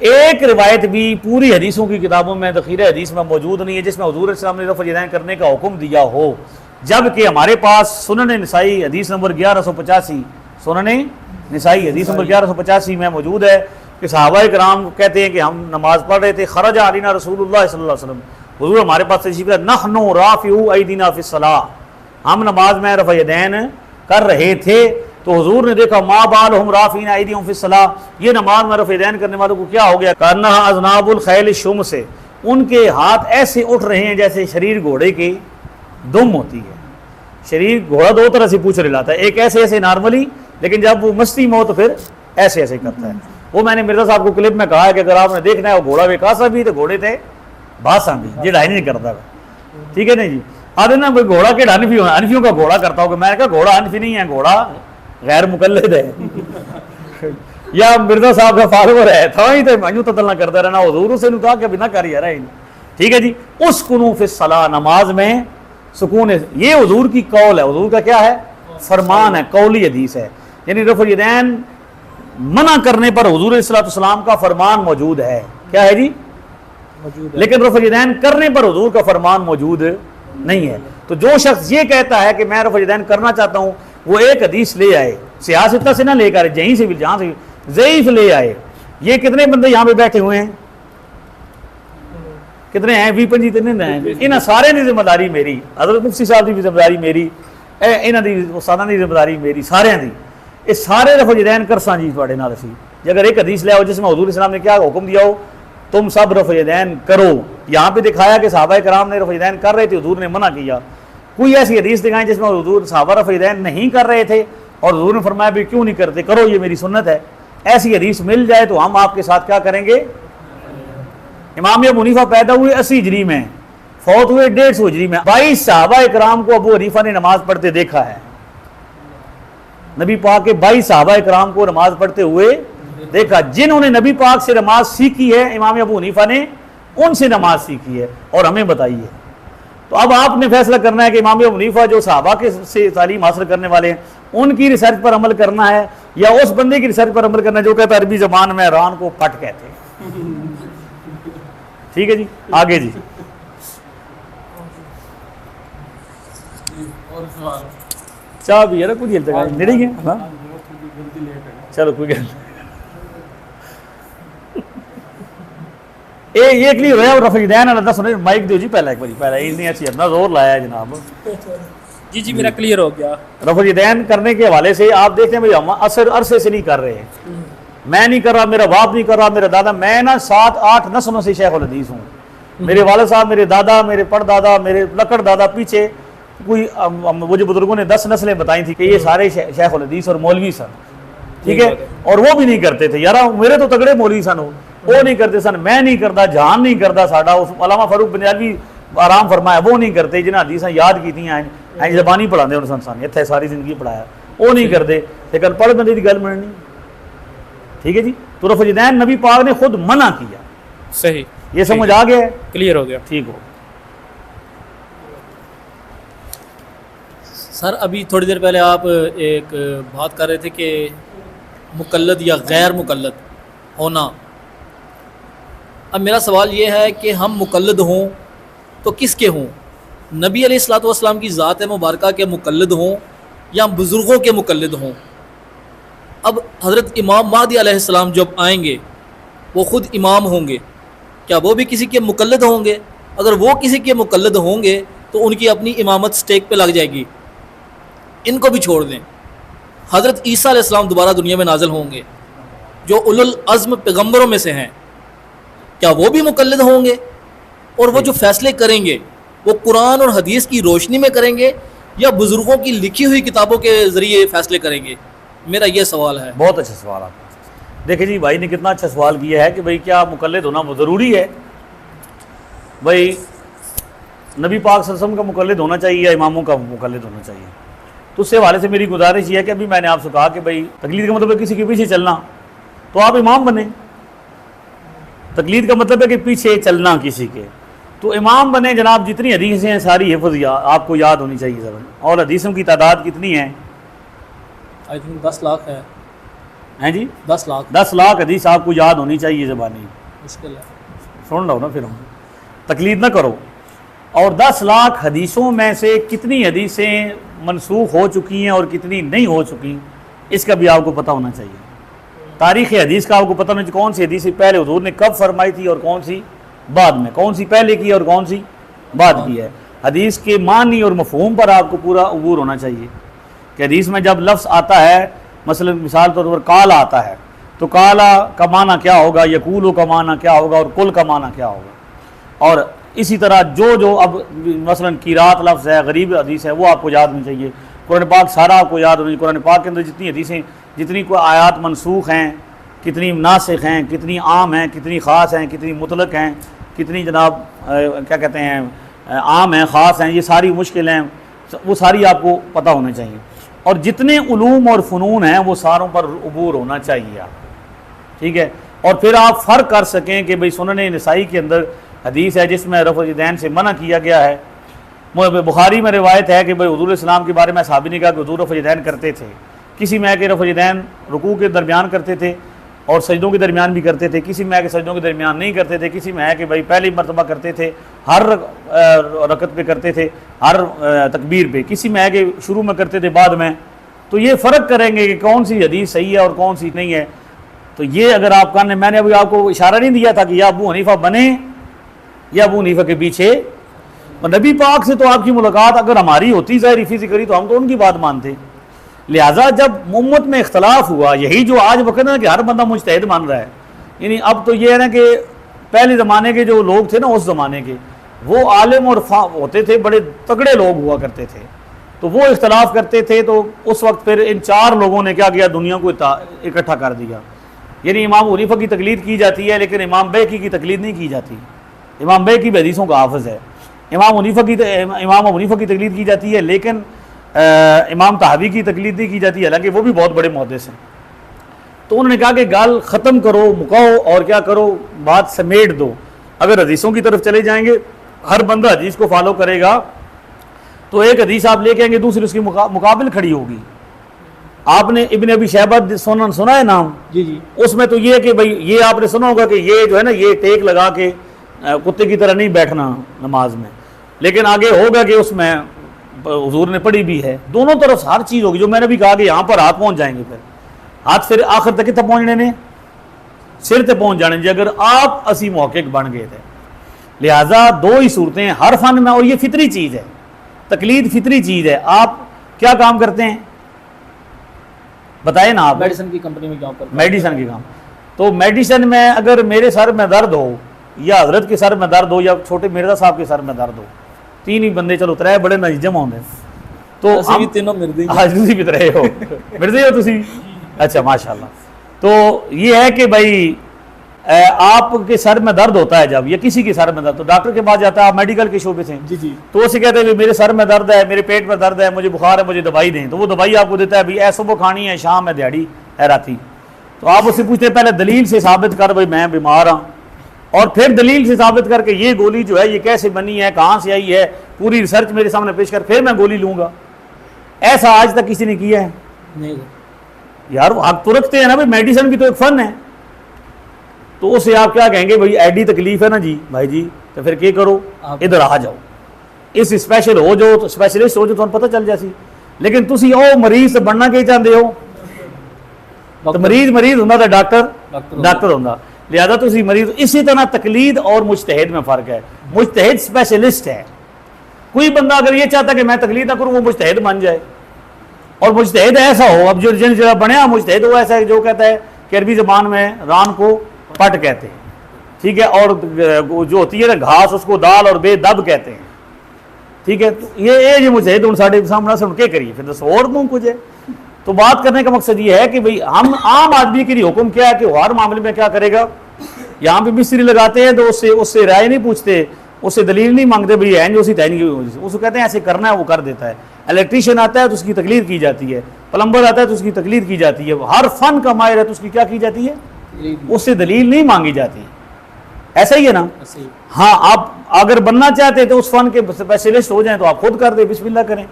एक रिवायत भी पूरी हदीसों की किताबों में, ज़ख़ीरे हदीस में मौजूद नहीं है जिसमें हुजूर अलैहिस्सलाम ने रफ़ुल यदैन करने का हुक्म दिया हो। जबकि हमारे पास सुनन निसाई हदीस नंबर 1185, सुनन निसाई हदीस नंबर 1185 में मौजूद है कि सहाबा किराम कहते हैं कि हम नमाज पढ़ रहे थे, खरज अलीना रसूलुल्लाह सल्लल्लाहु अलैहि वसल्लम, हुजूर हमारे पास तशरीफ़ लाए, नहनु राफ़िउ ऐदीना फ़िस्सलाह, हम नमाज में रफ़ यदैन कर रहे थे। तो हुजूर ने देखा मा बाल हम राफ़ीना ऐदीहुम फ़िस्सलाह, ये नमाज में रफ़ यदैन करने वालों को क्या हो गया, कान्ना अज़नाबुल खैल शुम से, उनके हाथ ऐसे उठ रहे हैं जैसे शरीर घोड़े की दुम होती है। शरीर घोड़ा 2 तरह से पूछ लाता है, एक ऐसे ऐसे नॉर्मली, लेकिन जब वो मस्ती में हो तो फिर ऐसे ऐसे करता है। वो मैंने मिर्ज़ा साहब को क्लिप में कहा है कि अगर आपने देखना है वो घोड़ा बेकासा भी तो घोड़े थे बासा भी, जो ढाई नहीं करता। ठीक है नहीं जी, आधे ना कोई घोड़ा के हनफी हो, हनफियों का घोड़ा करता होगा। मैंने कहा घोड़ा हनफी नहीं है, घोड़ा गैर मुकल्लिद है या मिर्जा साहब का फॉलोवर है, था ही तो यूं ततलना करता रहना, हुजूर से कहा कि बिना कर यार। ठीक है जी, उस्कुनू फिस सलाह, नमाज में सुकून है। ये हुजूर की कौल है, हुजूर का क्या है, फरमान है, कौली हदीस है। यानी रफ़ुल यदैन मना करने पर हुजूर अलैहिस्सलाम का फरमान मौजूद है। क्या है जी, मौजूद है। लेकिन रफ़ुल यदैन करने पर हुजूर का फरमान मौजूद नहीं है। तो जो शख्स ये कहता है कि मैं रफ़ुल यदैन करना चाहता हूँ, वो एक हदीस ले आए, सियासत से ना लेकर, जहीं से भी, जहाँ से ज़ईफ़ ले आए। ये कितने बंदे यहाँ पे बैठे हुए हैं, कितने हैं, 20-25 कितने हैं, इन सारे की जिम्मेदारी मेरी, हज़रत मुफ्ती साहब की भी जिम्मेदारी मेरी, इन्हों की उस्तादां की जिम्मेदारी मेरी, सारे की। ये सारे रफ़ुल यदैन करसा जी तुहाडे नाल असीं। जे अगर एक हदीस ले आओ जिसमें हुजूर इस्लाम ने क्या हुक्म दिया हो, तुम सब रफ़ुल यदैन करो। यहाँ पे दिखाया कि सहाबा किराम ने रफ़ुल यदैन कर रहे थे, हुजूर ने मना किया। कोई ऐसी हदीस दिखाएं जिसमें हुजूर सहाबा रफ़ुल यदैन नहीं कर रहे थे और हुजूर ने फरमाया भी क्यों नहीं करते, करो ये मेरी सुन्नत है। ऐसी हदीस मिल जाए तो हम आपके साथ क्या करेंगे। इमाम अबू हनीफा पैदा हुए 80 हिजरी में, फौत हुए 150 हिजरी में। 22 सहाबा किराम को अबू हनीफा ने नमाज पढ़ते देखा है। नबी पाक के 22 सहाबा किराम को नमाज पढ़ते हुए देखा। जिन्होंने नबी पाक से नमाज सीखी है, इमाम अबू हनीफा ने उनसे नमाज सीखी है और हमें बताइए। तो अब आपने फैसला करना है कि इमाम अबू हनीफा जो सहाबा के से तालीम हासिल करने वाले हैं, उनकी रिसर्च पर अमल करना है या उस बंदे की रिसर्च पर अमल करना है जो कहता है अरबी ज़बान में रान को पट कहते हैं। ठीक है जी, आगे जी। चाह भी यार कुछ नहीं है, चलो कोई गल ये क्लियर होया। रफ़ुल यदैन वाला दस सुने, माइक दो जी पहले एक बारी, पहले इतनी अच्छी अपना जोर लाया जनाब। जी जी मेरा क्लियर हो गया। रफ़ुल यदैन करने के हवाले से आप देखते हैं भाई हम असर अरसे से नहीं कर रहे हैं, मैं नहीं कर रहा, मेरा बाप नहीं कर रहा, मेरा दादा, मैं ना 7-8 नस्लों से शेखुल हदीस हूँ। मेरे वाले साहब, मेरे दादा, मेरे पड़दादा, मेरे लकड़ दादा, पीछे कोई वो जो बुजुर्गों ने 10 नस्लें बताई थी कि ये सारे शेखुल हदीस और मौलवी सन। ठीक है, और वो भी नहीं करते थे यार, मेरे तो तगड़े मौलवी सन, वो नहीं करते सन, मैं नहीं करता, जहान नहीं करता साडा, उस अल्लामा फारूक बंजाली आराम फरमाया, वो नहीं करते, जिन्हें हदीस याद की जबानी पढ़ाते उन्होंने संसान इतने सारी जिंदगी पढ़ाया, वो नहीं करते। लेकिन पढ़ बंदे की गल मननी। ठीक है जी, तो रफ़ुल यदैन नबी पाक ने खुद मना किया। सही, ये समझ आ गया, क्लियर हो गया। ठीक हो। सर अभी थोड़ी देर पहले आप एक बात कर रहे थे कि मुकल्लद या गैर मुकल्लद होना, अब मेरा सवाल ये है कि हम मुकल्लद हों तो किसके हों? नबी अलैहिस्सलातु वस्सलाम की ज़ात मुबारका के मुकल्लद हों या बुज़ुर्गों के मुकल्लद हों? अब हज़रत इमाम महदी अलैहिस्सलाम जब आएंगे वो ख़ुद इमाम होंगे, क्या वो भी किसी के मुकल्लद होंगे? अगर वो किसी के मुकल्लद होंगे तो उनकी अपनी इमामत स्टेक पे लग जाएगी, इनको भी छोड़ दें। हज़रत ईसा अलैहिस्सलाम दोबारा दुनिया में नाज़िल होंगे जो उलुल अज़्म पैगम्बरों में से हैं, क्या वो भी मुकल्लद होंगे? और वो जो फ़ैसले करेंगे वो कुरान और हदीस की रोशनी में करेंगे या बुज़ुर्गों की लिखी हुई किताबों के ज़रिए फ़ैसले करेंगे? मेरा ये सवाल है। बहुत अच्छा सवाल आपका। देखिए जी, भाई ने कितना अच्छा सवाल किया है कि भाई क्या मुकल्लिद होना वो ज़रूरी है? भाई नबी पाक सल्लल्लाहु अलैहि वसल्लम का मुकल्लिद होना चाहिए या इमामों का मुकल्लिद होना चाहिए? तो उससे हवाले से मेरी गुजारिश ये है कि अभी मैंने आपसे कहा कि भाई तकलीद का मतलब है किसी के पीछे चलना, तो आप इमाम बने। तकलीद का मतलब है कि पीछे चलना किसी के, तो इमाम बने जनाब। जितनी हदीसें हैं सारी हिफ्ज़ आपको याद होनी चाहिए ज़बान। और हदीसों की तादाद कितनी है? आई थिंक 10 लाख है। हैं जी? 10 लाख। 10 लाख हदीस आपको याद होनी चाहिए ज़बानी। मुश्किल है। सुन लो ना, फिर हम तकलीद ना करो। और 10 लाख हदीसों में से कितनी हदीसें मनसूख हो चुकी हैं और कितनी नहीं हो चुकी, इसका भी आपको पता होना चाहिए। तारीख़ हदीस का आपको पता होना चाहिए, कौन सी हदीस पहले हुजूर ने कब फरमाई थी और कौन सी बाद में, कौन सी पहले की और कौन सी बाद की है। हदीस के मानी और मफ़हूम पर आपको पूरा अबूर होना चाहिए कि हदीस में जब लफ्ज़ आता है, मसलन मिसाल तौर पर काला आता है, तो काला का माना क्या होगा, यकूलो का माना क्या होगा और कुल का माना क्या होगा। और इसी तरह जो जो अब मसलन कीरात लफ्ज़ है, गरीब हदीस है, वो आपको याद होनी चाहिए। कुरान पाक सारा आपको याद होनी चाहिए। कुरान पाक के अंदर जितनी हदीसें, जितनी कोई आयात मनसूख हैं, कितनी नासिख हैं, कितनी आम हैं, कितनी ख़ास हैं, कितनी मुतलक हैं, कितनी जनाब क्या कहते हैं आम हैं, ख़ास हैं, ये सारी मुश्किल हैं, वो सारी आपको पता होना चाहिए। और जितने उलूम और फ़नून हैं वो सारों पर अबूर होना चाहिए आप, ठीक है। और फिर आप फ़र्क कर सकें कि भाई सुनन नसाई के अंदर हदीस है जिसमें रफ़्अ यदैन से मना किया गया है। बुखारी में रिवायत है कि भाई हुज़ूर इस्लाम के बारे में साहबी ने कहा कि हुज़ूर रफ़्अ यदैन करते थे। किसी में के रफ़्अ यदैन रुकू के दरमियान करते थे और सजदों के दरमियान भी करते थे, किसी में के सजदों के दरमियान नहीं करते थे, किसी में है कि भाई पहली मरतबा करते थे, हर रकत पे करते थे, हर तकबीर पे, किसी में है कि शुरू में करते थे बाद में। तो ये फ़र्क करेंगे कि कौन सी हदीस सही है और कौन सी नहीं है। तो ये अगर आप करने, मैंने अभी आपको इशारा नहीं दिया था कि या अबू हनीफा बने या अबू हनीफा के पीछे। नबी पाक से तो आपकी मुलाकात अगर हमारी होती ज़ाहिर फिज़िकली तो हम तो उनकी बात मानते। लिहाजा जब उम्मत में इख्तलाफ हुआ, यही जो आज वक्त ना कि हर बंदा मुजतहिद मान रहा है, यानी अब तो ये है ना कि पहले ज़माने के जो लोग थे ना, उस ज़माने के वो आलिम और होते थे, बड़े तगड़े लोग हुआ करते थे, तो वो इख्तलाफ करते थे। तो उस वक्त फिर इन 4 लोगों ने क्या किया, दुनिया को इकट्ठा कर दिया। यानी इमाम हनीफा की तकलीद की जाती है लेकिन इमाम बैकी की तकलीद नहीं की जाती। इमाम बैकी भी हदीसों का हाफ़िज़ है। इमाम अबू हनीफा की तकलीद की जाती है लेकिन इमाम तहावी की तकलीद नहीं की जाती, हालांकि वो भी बहुत बड़े मुहद्दिस हैं। तो उन्होंने कहा कि गाल ख़त्म करो, मुकाओ और क्या करो, बात समेट दो। अगर हदीसों की तरफ चले जाएंगे, हर बंदा हदीस को फॉलो करेगा, तो एक हदीस आप लेके आएंगे, दूसरी उसकी मुकाबिल खड़ी होगी। आपने इब्न अबी शैबा सुना है नाम? जी जी। उसमें तो ये है कि भाई ये आपने सुना होगा कि ये जो है ना, ये टेक लगा के कुत्ते की तरह नहीं बैठना नमाज में, लेकिन आगे होगा कि उसमें हुजूर ने पढ़ी भी है। दोनों तरफ हर चीज़ होगी। जो मैंने भी कहा कि यहाँ पर हाथ पहुँच जाएंगे, फिर हाथ फिर आखिर तक कितना पहुँचने ने, सिर तक पहुँच जाने जी, अगर आप असी मौके बन गए थे। लिहाजा 2 ही सूरतें हर फन में, और ये फितरी चीज़ है, तकलीद फितरी चीज़ है। आप क्या काम करते हैं बताए ना? आप मेडिसिन की कंपनी में जॉब करते हैं। मेडिसिन की काम। तो मेडिसिन में अगर मेरे सर में दर्द हो या हजरत के सर में दर्द हो या छोटे मिर्जा साहब के सर में दर्द हो, 3 ही बंदे चलो उतराए बड़े नजम होंगे, तो हम तीनों मिर्दे आज तुसी भी रहे हो, मिर्दे हो तुसी? अच्छा माशाल्लाह। तो ये है कि भाई आपके सर में दर्द होता है जब, या किसी के सर में दर्द, तो डॉक्टर के पास जाता है, आप मेडिकल के शोबे से, जी जी, तो उसे कहते हैं मेरे सर में दर्द है, मेरे पेट में दर्द है, मुझे बुखार है, मुझे दवाई दें। तो वो दवाई आपको देता है, भाई ऐ सुबह खानी है, शाम है, दिहाड़ी है, राती। तो आप उससे पूछते हैं पहले दलील से साबित कर भाई मैं बीमार हाँ, और फिर दलील से साबित करके ये गोली जो है ये कैसे बनी है, कहाँ से आई है, पूरी रिसर्च मेरे सामने पेश कर, फिर मैं गोली लूँगा। ऐसा आज तक किसी ने किया है? नहीं यार हक तो रखते हैं ना भाई, मेडिसिन भी तो एक फ़न है। तो उससे आप क्या कहेंगे, भाई एडी तकलीफ है ना जी भाई जी, तो फिर क्या करो, इधर आ जाओ, इस स्पैशल हो जाओ, तो स्पैशलिस्ट हो जाओ, तो पता चल जासी। लेकिन तुसी ओ मरीज बनना क्या चाहते हो, तो मरीज होंदा तो डॉक्टर होंदा, लिहाजा तुसी मरीज। इसी तरह तकलीद और मुजतहिद में फ़र्क है। मुजतहिद स्पेशलिस्ट है। कोई बंदा अगर ये चाहता कि मैं तकलीद ना करूँ, वो मुजतहिद बन जाए। और मुजतहिद ऐसा हो, अब जो जिन जगह बनया मुजतहिद वो ऐसा है जो कहता है कि अरबी ज़बान में रान को पट कहते हैं, ठीक है, और जो होती है ना घास, उसको दाल और बेदब कहते हैं, ठीक है। तो ये मुजतहिद उन साढ़े सामने से उनके करिए, फिर दस और मुँह कुछ है। तो बात करने का मकसद ये है कि भाई हम आम आदमी के लिए हुक्म क्या है कि वो हर मामले में क्या करेगा। यहाँ पे मिस्त्री लगाते हैं तो उससे राय नहीं पूछते, उससे दलील नहीं मांगते, भाई है जो सी तैनी, उसको कहते हैं ऐसे करना है, वो कर देता है। इलेक्ट्रीशियन आता है तो उसकी तकलीद की जाती है, प्लम्बर आता है तो उसकी तकलीद की जाती है, हर फन का माहिर है तो उसकी क्या की जाती है, उससे दलील नहीं मांगी जाती। ऐसा ही है ना। हाँ, आप अगर बनना चाहते हैं तो उस फन के स्पेशलिस्ट हो जाए तो आप खुद कर दे, बिस्मिल्लाह करें।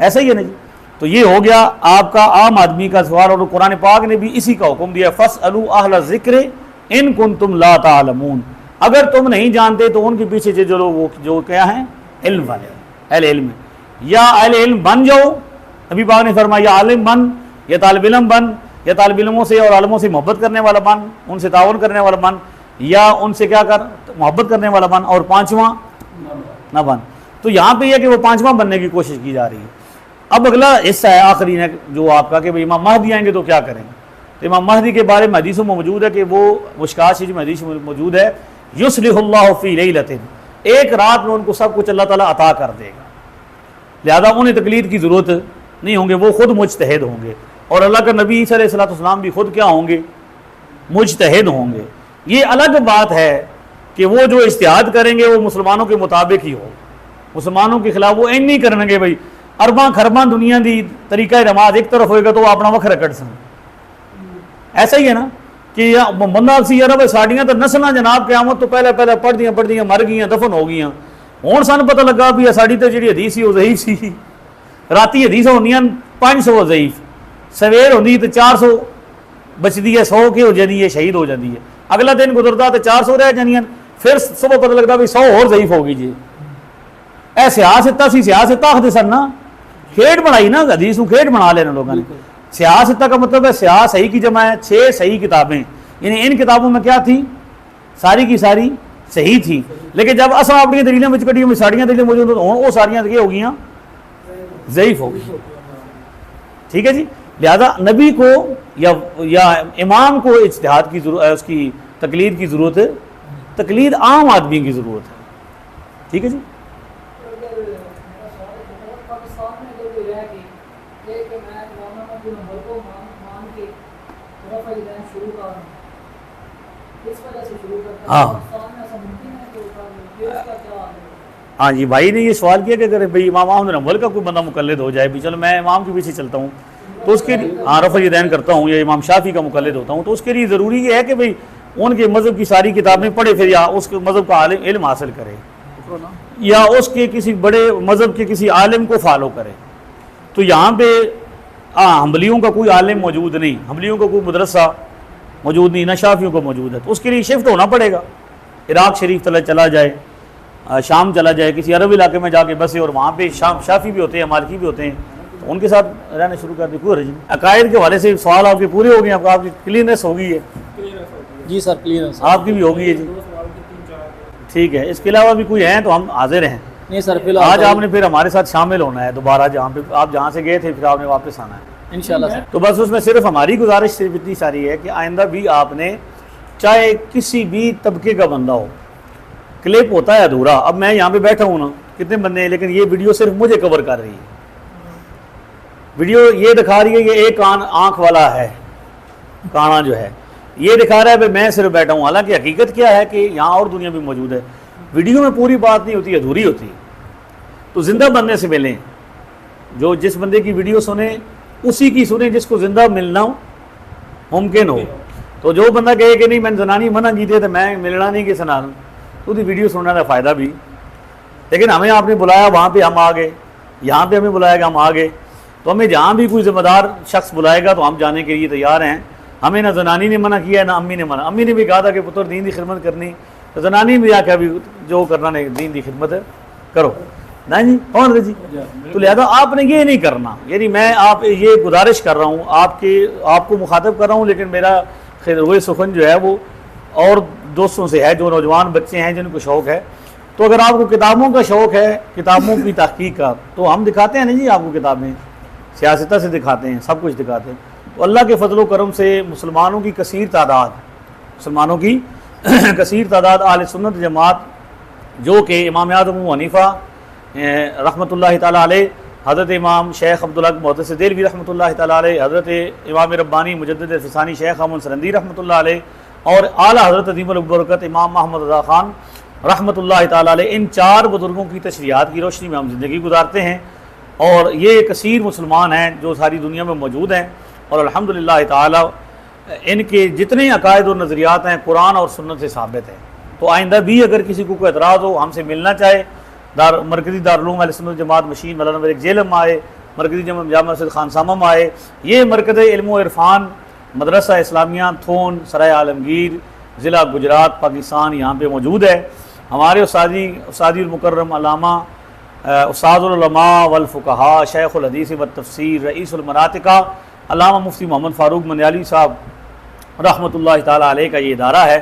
ऐसा ही है ना जी। तो ये हो गया आपका आम आदमी का सवाल। और कुरान पाक ने भी इसी का हुक्म दिया, फस्अलू अहल ज़िक्र इन कुंतुम ला तालमून, अगर तुम नहीं जानते तो उनके पीछे जो लोग जो क्या हैं, इल्म वाले, अहले इल्म, या अहले इल्म बन जाओ। नबी पाक ने फरमाया या आलिम बन, या तालिब इल्म बन, या तालिब इल्मों से और आलमों से मोहब्बत करने वाला बन, उनसे तावन करने वाला बन, या उनसे क्या कर मोहब्बत करने वाला बन, और पांचवा ना बन। तो यहाँ पे यह कि वो पांचवा बनने की कोशिश की जा रही है। अब अगला हिस्सा है आखिरी है जो आपका कि भाई इमाम महदी आएंगे तो क्या करेंगे। तो इमाम महदी के बारे में हदीसों में मौजूद है कि वो मुश्कात शरीफ में हदीस में मौजूद है, युस्लिहुल्लाहु फी लैलतिन, एक रात में उनको सब कुछ अल्लाह ताला अता कर देगा। लिहाजा उन्हें तकलीद की ज़रूरत नहीं होंगे, वो खुद मुजतहिद होंगे। और अल्लाह का नबी ईसा अलैहिस्सलाम भी खुद क्या होंगे, मुजतहिद होंगे। ये अलग बात है कि वो जो इज्तिहाद करेंगे वो मुसलमानों के मुताबिक ही हो, मुसलमानों के खिलाफ वो इन नहीं करेंगे। भाई अरबा खरबा दुनिया की तरीका नमाज एक तरफ होएगा तो अपना वखरा कट सन। ऐसा ही है ना कि बंदा सी यार साड़ियाँ तो नस्ल जनाब क़यामत तो पहले पढ़दियाँ मर गई, दफन हो गई। हुण सानूं पता लगा भी साड़ी तो जी हदीस सी वो ज़ईफ सी। राती हदीस होंदियां 500 ज़ईफ, सवेर होंदी तो 400 बचती है, 100 की हो जाती है, शहीद हो जाती है। अगला दिन गुजरता तो 400 रह जानियां, फिर सुबह पता लगता भी 100 और ज़ईफ हो गई जी। ऐ सियासत सी, सियासत आखते सन ना, खेड बनाई ना, हदीस को खेड बना लेना लोगों ने। सियासत का मतलब है सिया सही की जमा है 6 सही किताबें, यानी इन किताबों में क्या थी, सारी की सारी सही थी। लेकिन जब अस अपनी दलीलें में कटी हुई साड़ियाँ दलीलें मौजूद तो वो सारियाँ हो गई ज़ईफ हो गई। ठीक है जी। लिहाजा नबी को या इमाम को इज्तिहाद की जरूरत, उसकी तकलीद की ज़रूरत है, तकलीद आम आदमी की ज़रूरत है। ठीक है जी। हाँ हाँ जी, भाई ने ये सवाल किया कि अगर भाई इमाम अहमद हंबल का कोई बंदा मुकल्लिद हो जाए, भी चलो मैं इमाम के पीछे चलता हूँ तो उसके हाँ रफ़ा यदैन करता हूँ, या इमाम शाफी का मुकल्लिद होता हूँ, तो उसके लिए ज़रूरी ये है कि भाई उनके मज़हब की सारी किताबें पढ़े, फिर या उसके मज़हब का इल्म हासिल करे, या उसके किसी बड़े मज़हब के किसी आलिम को फॉलो करे। तो यहाँ पे हम्बलियों का कोई आलिम मौजूद नहीं, हम्बलियों का कोई मदरसा मौजूद नहीं, ना शाफियों को मौजूद है, तो उसके लिए शिफ्ट होना पड़ेगा। इराक़ शरीफ चला जाए, शाम चला जाए, किसी अरब इलाके में जाके बसे, और वहाँ पे शाफी भी होते हैं, मालिकी भी होते हैं, तो उनके साथ रहना शुरू कर दी। कोई हर्ज नहीं। अकायद के हवाले से सवाल आपके पूरे हो गए, आपकी क्लीननेस हो गई है जी सर, क्लीननेस आपकी भी हो गई है जी। ठीक है, इसके अलावा भी कोई हैं तो हम हाजिर हैं। नहीं सर, फिलहाल आज आपने फिर हमारे साथ शामिल होना है दोबारा, जहाँ पे आप जहाँ से गए थे फिर आपने वापस आना है इंशाल्लाह सर। तो बस उसमें सिर्फ हमारी गुजारिश सिर्फ इतनी सारी है कि आइंदा भी आपने, चाहे किसी भी तबके का बंदा हो, क्लिप होता है अधूरा। अब मैं यहाँ पे बैठा हूँ ना, कितने बंदे हैं, लेकिन ये वीडियो सिर्फ मुझे कवर कर रही है। वीडियो ये दिखा रही है ये एक आंख वाला है, काना जो है ये दिखा रहा है भाई मैं सिर्फ बैठा हूँ, हालांकि हकीकत क्या है कि यहाँ और दुनिया भी मौजूद है। वीडियो में पूरी बात नहीं होती, अधूरी होती है। तो जिंदा बनने से मिलें, जो जिस बंदे की वीडियो सुने उसी की सुने जिसको जिंदा मिलना मुमकिन हो। तो जो बंदा कहे कि नहीं मैंने जनानी मना की थी तो मैं मिलना नहीं किसी नाल, तो उसकी वीडियो सुनने का फ़ायदा भी। लेकिन हमें आपने बुलाया, वहाँ पे हम आ गए, यहाँ पे हमें बुलाया कि हम आ गए, तो हमें जहाँ भी कोई ज़िम्मेदार शख्स बुलाएगा तो हम जाने के लिए तैयार हैं। हमें ना जनानी ने मना किया ना अम्मी ने मना। अम्मी ने भी कहा था कि पुत्र दीन की खिदमत करनी, तो जनानी भी आके अभी जो करना नहीं दीन की खिदमत करो ना जी, कौन रजी। तो लिहाजा आपने ये नहीं करना, यानी मैं आप ये गुजारिश कर रहा हूँ, आपको मुखातब कर रहा हूँ, लेकिन मेरा रोए सुखन जो है वो और दोस्तों से है, जो नौजवान बच्चे हैं जिनको शौक़ है। तो अगर आपको किताबों का शौक़ है, किताबों की तहकीक का, तो हम दिखाते हैं ना जी आपको किताबें, सियासत से दिखाते हैं, सब कुछ दिखाते हैं। तो अल्लाह के फजल करम से मुसलमानों की कसीर तादाद आले सुन्नत जमात, जो कि इमाम आज़म अबू हनीफ़ा रहमतुल्लाहि ताला अलैह, हज़रत इमाम शेख अब्दुल हक मुहद्दिस देलवी रहमतुल्लाहि ताला अलैह, हज़रत इमाम रब्बानी मुजद्दिद फ़िसानी शेख अहमद सरंदी रहमतुल्लाहि अलैह, और आला हज़रत अदीमुल बरकत इमाम मोहम्मद रज़ा ख़ान रहमतुल्लाहि ताला अलैह, इन 4 बुज़ुर्गों की तशरीहात की रोशनी में हम ज़िंदगी गुजारते हैं। और ये कसीर मुसलमान हैं जो सारी दुनिया में मौजूद हैं, और अल्हम्दुलिल्लाह ताला इनके जितने अकायद और नज़रियात हैं कुरान और सुन्नत से साबित हैं। तो आइंदा भी अगर किसी को कोई एतराज़ हो, हमसे मिलना चाहे, मरकज़ी दारुल उलूम अहले सुन्नत जमात मशीन मौलाना नंबर 1 जेलम आए, मरकज़ी जामा मस्जिद खानसामा में आए। ये मरकज़ इल्म व इरफ़ान मदरसा इस्लामिया थोन सराय आलमगीर ज़िला गुजरात पाकिस्तान यहाँ पे मौजूद है। हमारे उस्तादी मुकर्रम अल्लामा उस्तादुल उलमा वल फुक़हा शेखुल हदीस व तफ़सीर रईसुल मनातिका अल्लामा मुफ्ती मोहम्मद फ़ारूक मनियाली साहब रहमतुल्लाहि ताला अलैह का ये इदारा है।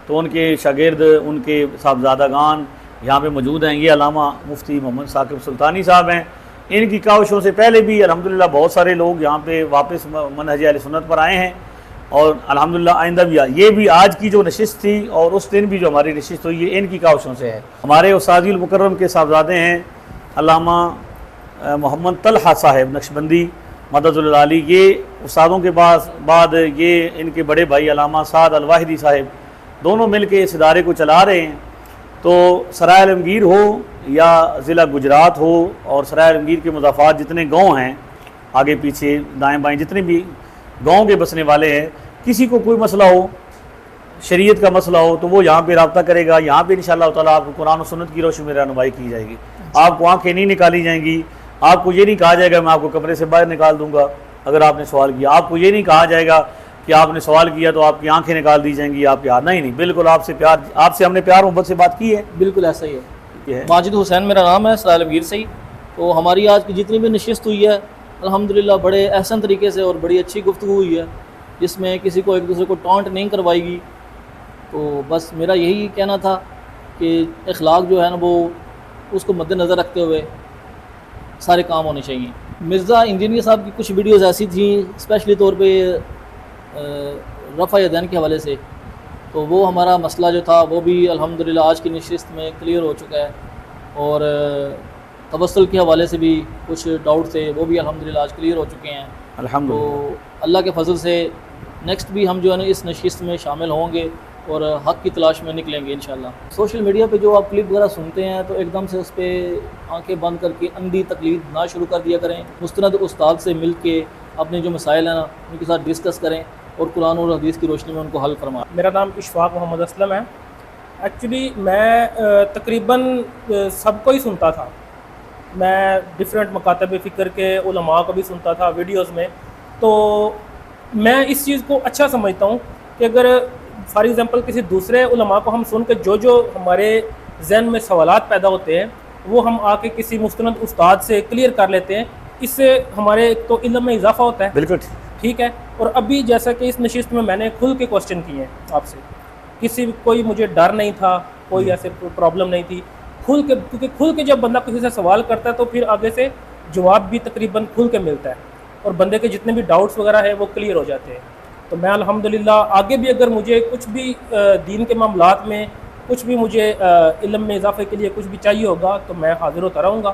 तो उनके शागिर्द, उनके साहबज़ादागान यहाँ पे मौजूद हैं। ये अल्लामा मुफ्ती मोहम्मद साकिब सुल्तानी साहब हैं। इनकी काविशों से पहले भी अल्हम्दुलिल्लाह बहुत सारे लोग यहाँ पे वापस मनहज अहले सुन्नत पर आए हैं, और अल्हम्दुलिल्लाह आइंदा भी ये भी आज की जो नशिस्त थी और उस दिन भी जो हमारी नशिस्त हुई, ये इनकी काविशों से है। हमारे उस्तादुल मुकर्रम के साहबज़ादे हैं अल्लामा मोहम्मद तलहा साहब नक्शबंदी मददुल आली। ये उस्तादों के बाद ये इनके बड़े भाई अल्लामा साद अल-वाहिदी साहब दोनों मिल के इस इदारे को चला रहे हैं। तो सराय आलमगीर हो या ज़िला गुजरात हो, और सराय आलमगीर के मुज़ाफ़ात जितने गाँव हैं, आगे पीछे दाएँ बाएँ जितने भी गाँव के बसने वाले हैं, किसी को कोई मसला हो, शरीयत का मसला हो, तो वो यहाँ पे रब्ता करेगा। यहाँ पे इंशाअल्लाह ताला आपको कुरान और सुन्नत की रोशनी में रहनुमाई की जाएगी। आपको आँखें नहीं निकाली जाएंगी, आपको ये नहीं कहा जाएगा मैं आपको कमरे से बाहर निकाल दूंगा अगर आपने सवाल किया, आपको ये नहीं कहा जाएगा कि आपने सवाल किया तो आपकी आंखें निकाल दी जाएंगी, आप यार नहीं, बिल्कुल आपसे हमने प्यार मोहब्बत से बात की है। बिल्कुल ऐसा ही है। माजिद हुसैन मेरा नाम है, सराय आलमगीर से ही। तो हमारी आज की जितनी भी नशिस्त हुई है अल्हम्दुलिल्लाह बड़े एहसन तरीके से और बड़ी अच्छी गुफ्तगू हुई है, जिसमें किसी को एक दूसरे को टॉन्ट नहीं करवाएगी। तो बस मेरा यही कहना था कि अखलाक जो है ना वो उसको मद्देनज़र रखते हुए सारे काम होने चाहिए। मिर्ज़ा इंजीनियर साहब की कुछ वीडियोस ऐसी थी स्पेशली तौर पे रफ़ा यदैन के हवाले से, तो वो हमारा मसला जो था वो भी अल्हम्दुलिल्लाह आज की नशिस्त में क्लियर हो चुका है, और तवस्सुल के हवाले से भी कुछ डाउट थे वो भी अल्हम्दुलिल्लाह आज क्लियर हो चुके हैं अल्हम्दुलिल्लाह। तो अल्लाह के फजल से नेक्स्ट भी हम जो है ना इस नशिस्त में शामिल होंगे और हक़ की तलाश में निकलेंगे इंशाल्लाह। सोशल मीडिया पे जो आप क्लिप वगैरह सुनते हैं तो एकदम से उस पर आंखें बंद करके अंधी तकलीद ना शुरू कर दिया करें। मुस्तनद उस्ताद से मिल के अपने जो मसाइल हैं ना उनके साथ डिस्कस करें और कुरान और हदीस की रोशनी में उनको हल फरमाएं। मेरा नाम इशफाक मोहम्मद असलम है। एक्चुअली मैं तकरीबन सबको ही सुनता था, मैं डिफरेंट मकातब फ़िक्र के उलमा को भी सुनता था वीडियोस में। तो मैं इस चीज़ को अच्छा समझता हूँ कि अगर फॉर एग्ज़ाम्पल किसी दूसरे उलमा को हम सुन के जो हमारे जहन में सवालात पैदा होते हैं वो हम आके किसी मुस्तनद उस्ताद से क्लियर कर लेते हैं, इससे हमारे तो इल्म में इजाफा होता है। बिल्कुल ठीक है। और अभी जैसा कि इस नशिस्त में मैंने खुल के क्वेश्चन किए हैं आपसे, कोई मुझे डर नहीं था, कोई ऐसे प्रॉब्लम नहीं थी, क्योंकि खुल के जब बंदा किसी से सवाल करता है तो फिर आगे से जवाब भी तकरीबन खुल के मिलता है और बंदे के जितने भी डाउट्स वगैरह है वो क्लियर हो जाते हैं। तो मैं अल्हम्दुलिल्लाह आगे भी अगर मुझे कुछ भी दीन के मामलात में कुछ भी मुझे इल्म में इजाफे के लिए कुछ भी चाहिए होगा तो मैं हाजिर होता रहूँगा,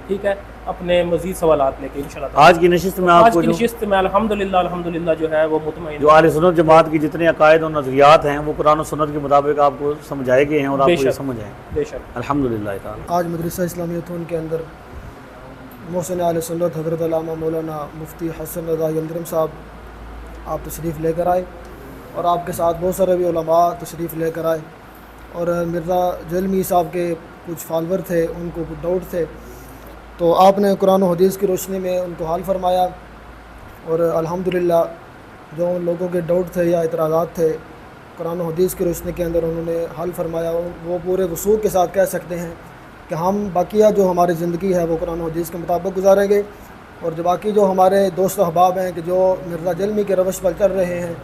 ठीक है, अपने मज़ीद सवालात लेके इंशाल्लाह। आज की नशिस्त में आपको नशिस्त में अल्हम्दुलिल्लाह जो है वो मुतमईन जो अहले सुन्नत जमात की जितने अकायद और नज़रियात हैं वो कुरान और सुन्नत के मुताबिक आपको समझाए गए हैं और आपको ये समझ आए बेशक अल्हम्दुलिल्लाह ताला। आज मदरसा इस्लामिया थोन के अंदर मोहसिन अहले सुन्नत हज़रत अल्लामा मौलाना मुफ्ती हसन रज़ा यंदरम साहब आप तशरीफ़ लेकर आए और आपके साथ बहुत सारे भी उलमा तशरीफ़ लेकर आए, और मिर्ज़ा जलमी साहब के कुछ फॉलोवर थे, उनको कुछ डाउट थे, तो आपने कुरान और हदीस की रोशनी में उनको हाल फरमाया और अल्हम्दुलिल्लाह जो उन लोगों के डाउट थे या इतराज़ात थे कुरान और हदीस की रोशनी के अंदर उन्होंने हल फरमाया। वो पूरे वसूख के साथ कह सकते हैं कि हम बाकिया जो हमारी ज़िंदगी है वो कुरान और हदीस के मुताबिक गुजारेंगे, और जो बाकी जो हमारे दोस्त अहबाब हैं कि जो मिर्ज़ा जल्मी के रवश पर चल रहे हैं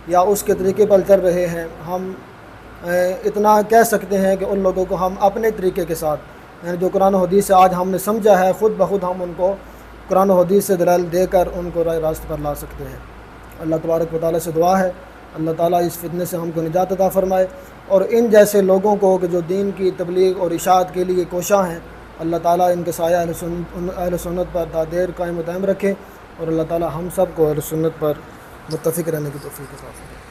या उसके तरीके पर चल रहे हैं, हम इतना कह सकते हैं कि उन लोगों को हम अपने तरीके के साथ यानी जो कुरान और हदीस से आज हमने समझा है ख़ुद ब खुद हम उनको कुरान और हदीस से दलाल देकर उनको राह रास्त पर ला सकते हैं। अल्लाह तबारक व तआला से दुआ है अल्लाह ताला इस फितने से हमको निजात अता फ़रमाए, और इन जैसे लोगों को कि जो दीन की तबलीग और इशाअत के लिए कोशा हैं, अल्लाह ताला इनके साया अहले सुन्नत पर दादेर कायम दायम रखे, और अल्लाह ताला हम सब को अहले सुन्नत पर मुत्तफ़िक़ रहने की तौफ़ीक़ अता फ़रमाए।